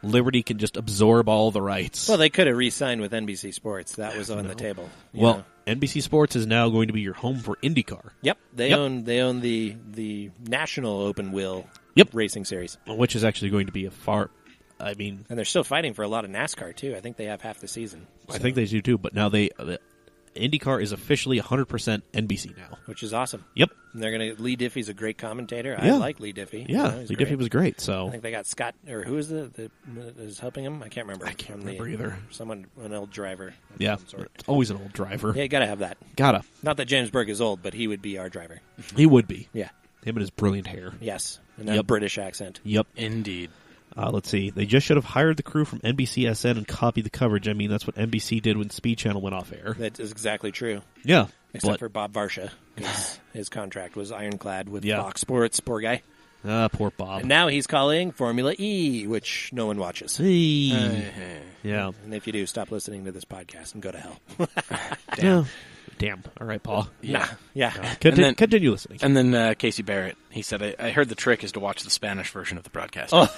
Liberty can just absorb all the rights. Well, they could have re-signed with NBC Sports. That was on the table. Well, NBC Sports is now going to be your home for IndyCar. Yep. They own the National Open Wheel racing series. Which is actually going to be and they're still fighting for a lot of NASCAR, too. I think they have half the season. So. I think they do, too. But now IndyCar is officially 100% NBC now. Which is awesome. Yep. And they're going to. Lee Diffey's a great commentator. Yeah. I like Lee Diffey. Yeah, he's Lee great. Diffey was great. So I think they got Scott, or who is the is helping him? I can't remember. I can't remember either. Someone, an old driver. Of yeah, some sort. it's always an old driver. Yeah, you got to have that. Gotta. Not that James Burke is old, but he would be our driver. He would be. Yeah. Him and his brilliant hair. Yes. And that British accent. Yep. Indeed. Let's see. They just should have hired the crew from NBCSN and copied the coverage. I mean, that's what NBC did when Speed Channel went off air. That is exactly true. Yeah. Except for Bob Varsha, because his contract was ironclad with Yeah. Fox Sports. Poor guy. Poor Bob. And now he's calling Formula E, which no one watches. Hey. Yeah. And if you do, stop listening to this podcast and go to hell. Damn. All right, Paul. Yeah. Yeah. Continue listening. And then Casey Barrett, he said, I heard the trick is to watch the Spanish version of the broadcast. Oh,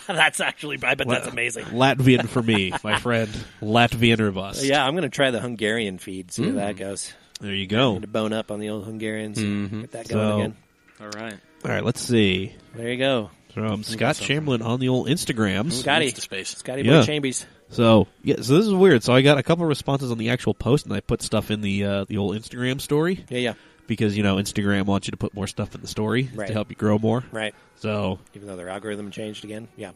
that's actually, I bet that's amazing. Latvian for me, my friend. Latvian robust. Yeah, I'm going to try the Hungarian feed, see how that goes. There you go. To bone up on the old Hungarians. Get that going again. All right. All right, let's see. There you go. From Scott Chamberlain on the old Instagrams. Scotty Boy Chambers. So this is weird. So I got a couple of responses on the actual post, and I put stuff in the old Instagram story. Yeah. Because, Instagram wants you to put more stuff in the story to help you grow more. Right. So even though their algorithm changed again. Yeah.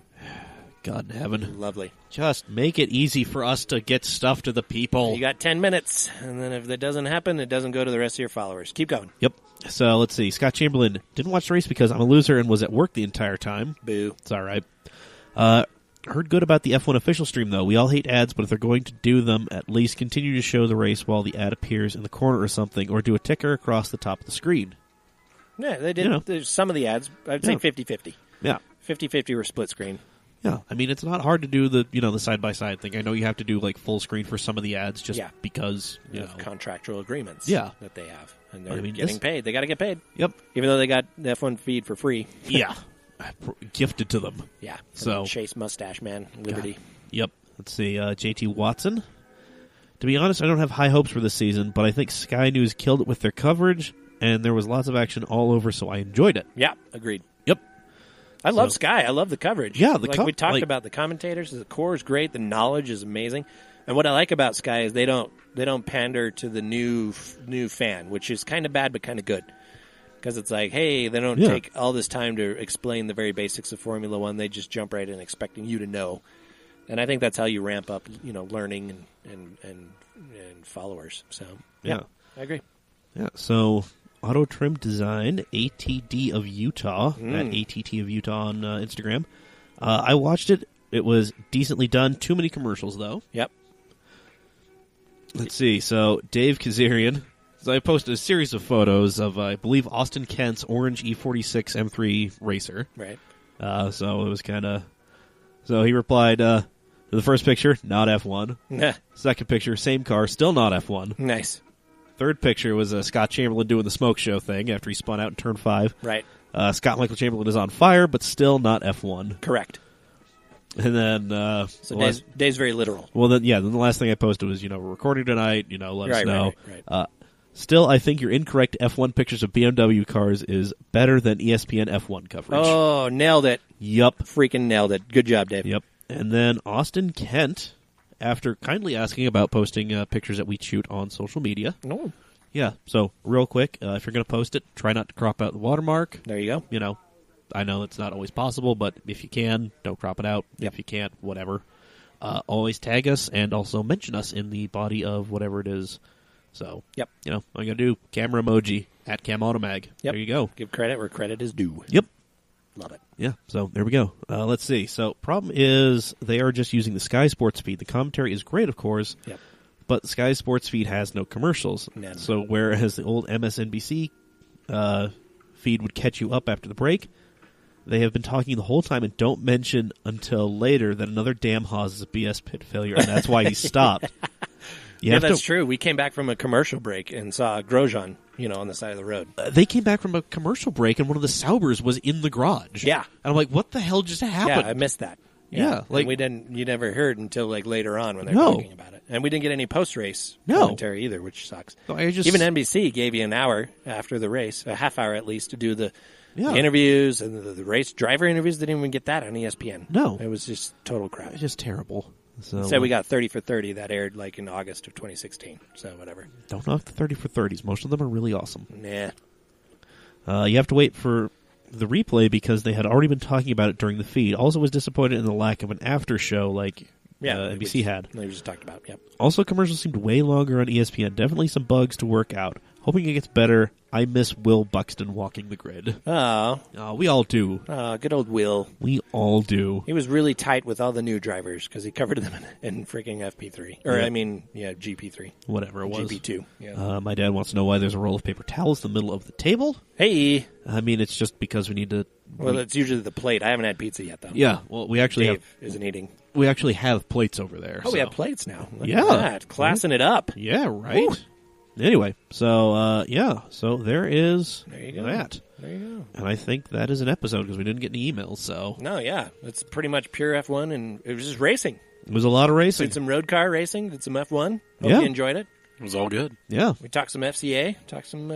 God in heaven. Lovely. Just make it easy for us to get stuff to the people. You got 10 minutes, and then if that doesn't happen, it doesn't go to the rest of your followers. Keep going. Yep. So let's see. Scott Chamberlain didn't watch the race because I'm a loser and was at work the entire time. Boo. It's all right. Heard good about the F1 official stream, though. We all hate ads, but if they're going to do them, at least continue to show the race while the ad appears in the corner or something, or do a ticker across the top of the screen. Yeah, they did. There's some of the ads, I'd say 50-50. Yeah. 50-50 were split screen. Yeah, I mean, it's not hard to do the side-by-side thing. I know you have to do, full screen for some of the ads just because, of contractual agreements that they have. And they're getting paid. They got to get paid. Yep. Even though they got the F1 feed for free. Yeah. Gifted to them. Yeah. So Chase Mustache Man, Liberty. God. Yep. Let's see. JT Watson. To be honest, I don't have high hopes for this season, but I think Sky News killed it with their coverage, and there was lots of action all over, so I enjoyed it. Yeah, agreed. Yep. I love Sky. I love the coverage. Yeah, we talked about the commentators. The core is great. The knowledge is amazing. And what I like about Sky is they don't pander to the new fan, which is kind of bad but kind of good. Because it's like, hey, they don't take all this time to explain the very basics of Formula One. They just jump right in expecting you to know. And I think that's how you ramp up, learning and followers. So, yeah, I agree. Yeah, so Auto Trim Design, ATD of Utah, at ATT of Utah on Instagram. I watched it. It was decently done. Too many commercials, though. Yep. Let's see. So, Dave Kazarian. So I posted a series of photos of, I believe, Austin Kent's orange E46 M3 racer. Right. So it was kind of... So he replied, to the first picture, not F1. Second picture, same car, still not F1. Nice. Third picture was Scott Chamberlain doing the smoke show thing after he spun out in turn 5. Right. Scott Michael Chamberlain is on fire, but still not F1. Correct. And then... so Dave's very literal. Well, then the last thing I posted was, we're recording tonight, let us know. Right. Still, I think your incorrect F1 pictures of BMW cars is better than ESPN F1 coverage. Oh, nailed it. Yup. Freaking nailed it. Good job, Dave. Yep. And then Austin Kent, after kindly asking about posting pictures that we shoot on social media. Oh. Yeah, so real quick, if you're going to post it, try not to crop out the watermark. There you go. I know it's not always possible, but if you can, don't crop it out. Yep. If you can't, whatever. Always tag us and also mention us in the body of whatever it is. So, yep. I'm going to do camera emoji at CamAutomag. Yep. There you go. Give credit where credit is due. Yep. Love it. Yeah, so there we go. Let's see. So, problem is they are just using the Sky Sports feed. The commentary is great, of course. Yep. But the Sky Sports feed has no commercials. None. So, whereas the old MSNBC feed would catch you up after the break, they have been talking the whole time and don't mention until later that another damn Haas is a BS pit failure, and that's why he stopped. That's true. We came back from a commercial break and saw Grosjean, on the side of the road. They came back from a commercial break, and one of the Saubers was in the garage. Yeah. And I'm like, what the hell just happened? Yeah, I missed that. Yeah. You never heard until later on when they were talking about it. And we didn't get any post-race commentary either, which sucks. So even NBC gave you an hour after the race, a half hour at least, to do the interviews and the race driver interviews. Didn't even get that on ESPN. No. It was just total crap. It's just terrible. So Said we got 30 for 30 that aired like in August of 2016. So whatever. don't knock the 30 for 30s. Most of them are really awesome. Nah. You have to wait for the replay because they had already been talking about it during the feed. Also was disappointed in the lack of an after show like NBC had. We just talked about. Yep. Also, commercials seemed way longer on ESPN. Definitely some bugs to work out. Hoping it gets better. I miss Will Buxton walking the grid. Oh, We all do. good old Will. We all do. He was really tight with all the new drivers because he covered them in freaking FP3. Or, Yeah. GP3. Whatever it was. GP2. Yeah. My dad wants to know why there's a roll of paper towels in the middle of the table. Hey. I mean, it's just because we need to... Well, it's usually the plate. I haven't had pizza yet, though. Yeah, well, we actually Dave isn't eating. We actually have plates over there. Oh, we so- have plates now. Look Yeah. at that. Classing it up. Yeah, right? Woo. Anyway, so, so there is There you go. that. There you go. And I think that is an episode because we didn't get any emails, so... No, yeah. It's pretty much pure F1, and it was just racing. It was a lot of racing. Did some road car racing, did some F1. Hope Yeah. you enjoyed it. It was all good. Yeah, We talked some FCA, talked some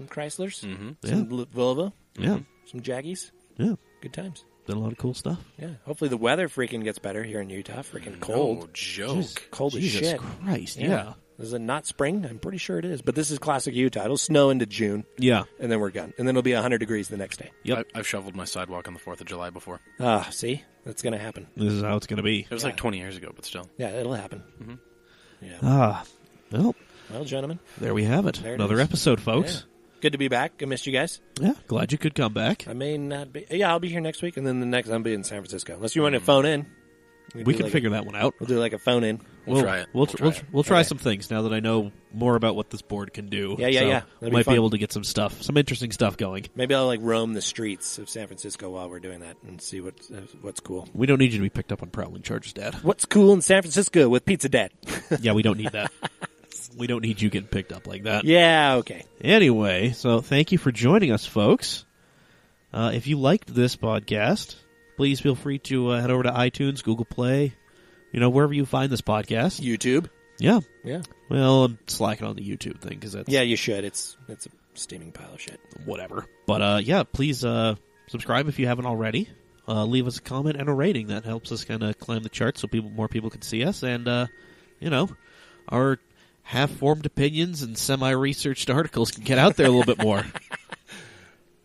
Chryslers, some Volvo, yeah, some Jaggies. yeah. Good times. Did a lot of cool stuff. Yeah. Hopefully the weather freaking gets better here in Utah. Freaking cold. No joke. Cold as Jesus shit. Christ, yeah. Is it not spring? I'm pretty sure it is. But this is classic Utah. It'll snow into June, Yeah. and then we're done. And then it'll be 100 degrees the next day. Yep. I've shoveled my sidewalk on the 4th of July before. See? That's going to happen. This is how it's going to be. It was like 20 years ago, but still. Yeah, it'll happen. Well, Well, gentlemen, there we have it. There it Another is. episode, folks. good to be back. I missed you guys. Yeah. Glad you could come back. I may not be. Yeah, I'll be here next week, and then the next I'll be in San Francisco. Unless you want to phone in. We can figure that one out. We'll do like a phone in. We'll try it. We'll try some things now that I know more about what this board can do. Yeah. So That'll be might fun. be able to get some interesting stuff going. Maybe I'll like roam the streets of San Francisco while we're doing that and see what's cool. We don't need you to be picked up on prowling charges, Dad. What's cool in San Francisco with Pizza Dad? Yeah, we don't need that. We don't need you getting picked up like that. Yeah, okay. Anyway, so thank you for joining us, folks. If you liked this podcast, please feel free to head over to iTunes, Google Play, wherever you find this podcast. YouTube. Yeah. Yeah. Well, I'm slacking on the YouTube thing because that's Yeah, you should. It's a steaming pile of shit. whatever. But please subscribe if you haven't already. Leave us a comment and a rating. That helps us kind of climb the charts so more people can see us. And our half-formed opinions and semi-researched articles can get out there a little bit more.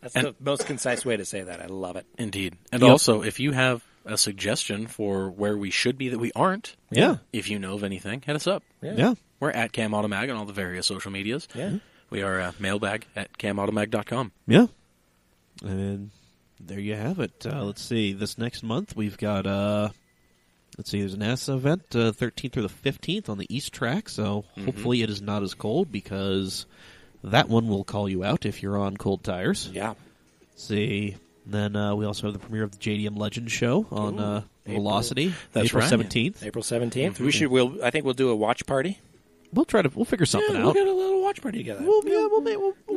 That's the most concise way to say that. I love it. Indeed. And Yep. also, if you have a suggestion for where we should be that we aren't, Yeah. if you know of anything, hit us up. Yeah. We're at Cam Automag on all the various social medias. Yeah. We are mailbag at camautomag.com. Yeah. And there you have it. Let's see. This next month, we've got, there's an NASA event, 13th through the 15th on the East Track, so hopefully it is not as cold because that one will call you out if you're on cold tires. Yeah. See. Then we also have the premiere of the JDM Legends show on Velocity, That's April right. 17th. April 17th. I think we'll do a watch party. We'll figure something We'll out. get a little watch party together. We'll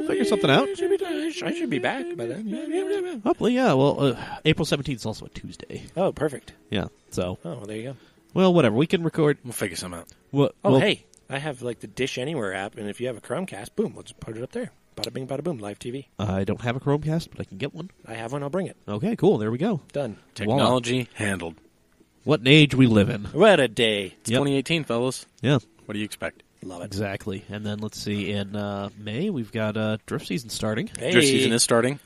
figure something out. I should be back by then. Yeah. Hopefully, yeah. Well, April 17th is also a Tuesday. Oh, perfect. Yeah. So, Oh, well, there you go. well, whatever. We can record. We'll figure some out. Oh, hey, I have like the Dish Anywhere app, and if you have a Chromecast, boom, we'll just put it up there. Bada bing, bada boom, live TV. I don't have a Chromecast, but I can get one. I have one. I'll bring it. Okay, cool. There we go. Done. Technology handled. What an age we live in. What a day. It's Yep. 2018, fellas. Yeah, What do you expect? Love it. exactly. And then let's see. In May, we've got drift season starting. Hey. Drift season is starting.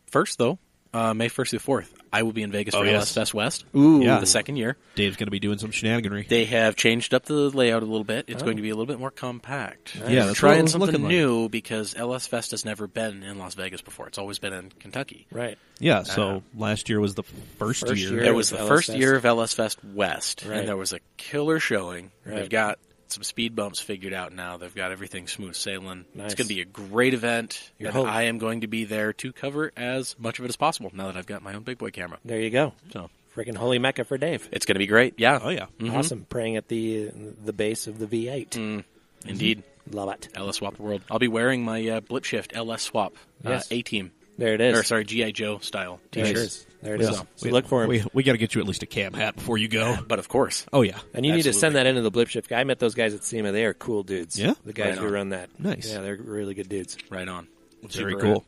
First, though, May 1st through the 4th, I will be in Vegas for yes. LS Fest West. Ooh. Yeah. The second year. Dave's going to be doing some shenaniganry. They have changed up the layout a little bit. It's going to be a little bit more compact. Nice. Yeah, They're that's what it trying was something looking like. new because LS Fest has never been in Las Vegas before. It's always been in Kentucky. Right. Yeah, so last year was the first First year. year. It was with the LS first Fest. year of LS Fest West, Right. and there was a killer showing. Right. They've got some speed bumps figured out now. They've got everything smooth sailing. Nice. It's going to be a great event, Your and hope. I am going to be there to cover as much of it as possible now that I've got my own big boy camera. There you go. So Freaking holy mecca for Dave. it's going to be great. Yeah. Oh, yeah. Mhm. Awesome. Praying at the base of the V8. Indeed. Love it. LS Swap the World. I'll be wearing my Blip Shift LS Swap Yes. A-Team. There it is. Or, sorry, G.I. Joe style There it t-shirt. is. There it is. Yeah. So look for him. We got to get you at least a cam hat before you go. But of course. Oh, yeah. And you need to Absolutely. send that into the Blip Shift. I met those guys at SEMA. They are cool dudes. Yeah? The guys Right who on. run that. Nice. Yeah, they're really good dudes. Right on. Very Super cool.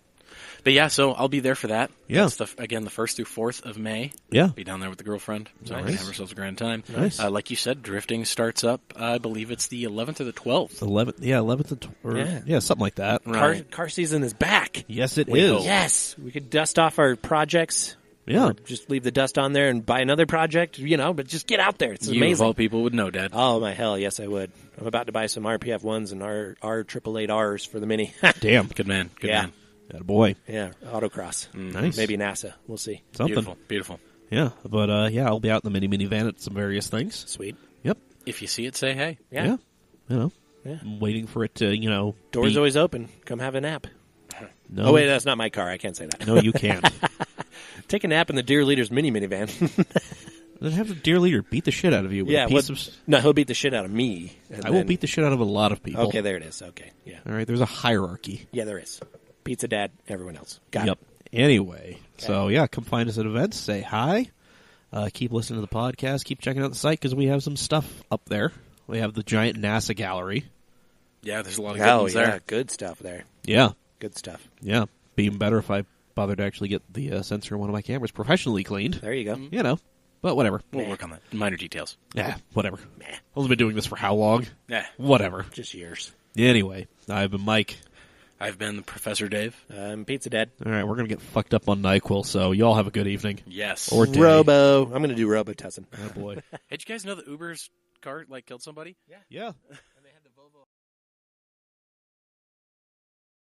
But yeah, so I'll be there for that. Yeah. That's the 1st through 4th of May. Yeah. Be down there with the girlfriend. So we're Nice. going to have ourselves a grand time. Nice. Like you said, drifting starts up, I believe it's the 11th or the 12th. 11th Yeah. something like that. Right. Car season is back. Yes, it We is. hope. Yes, we could dust off our projects. Yeah. Or just leave the dust on there and buy another project, but just get out there. It's You, of amazing. all people, would know, Dad. Oh, my hell, yes, I would. I'm about to buy some RPF 1s and R888Rs for the Mini. Damn. Good man. Good Yeah. man. That a boy. Yeah, autocross. Nice. Maybe NASA. We'll see. Something. Beautiful. Beautiful. Yeah. But I'll be out in the minivan at some various things. Sweet. Yep. If you see it, say hey. Yeah. Yeah. Yeah. I'm waiting for it to, Door's be- always open. Come have a nap. No, Oh, wait, that's not my car. I can't say that. no, you can't. Take a nap in the Deer Leader's minivan. Then have the deer leader beat the shit out of you with Yeah, a piece of... No, he'll beat the shit out of me. and I will then- beat the shit out of a lot of people. Okay, there it is. Okay, yeah. All right, there's a hierarchy. Yeah, there is. Pizza Dad, everyone else. Got Yep. it. Anyway, so yeah, come find us at events. Say hi. Keep listening to the podcast. Keep checking out the site because we have some stuff up there. We have the giant NASA gallery. Yeah, there's a lot of good Oh, ones yeah, there. good stuff there. Yeah, Good stuff. yeah. Be even better if I bothered to actually get the sensor in one of my cameras professionally cleaned. There you go. You know, but whatever. We'll work on that. Minor details. Yeah, whatever. I've only been doing this for how long? Yeah. Whatever. Just years. Anyway, I've been Mike. I've been Professor Dave. Pizza Dad. All right, we're going to get fucked up on NyQuil, so y'all have a good evening. Yes. Or day. Robo. I'm going to do Robo Tessin. Oh, boy. Hey, did you guys know that Uber's car killed somebody? Yeah.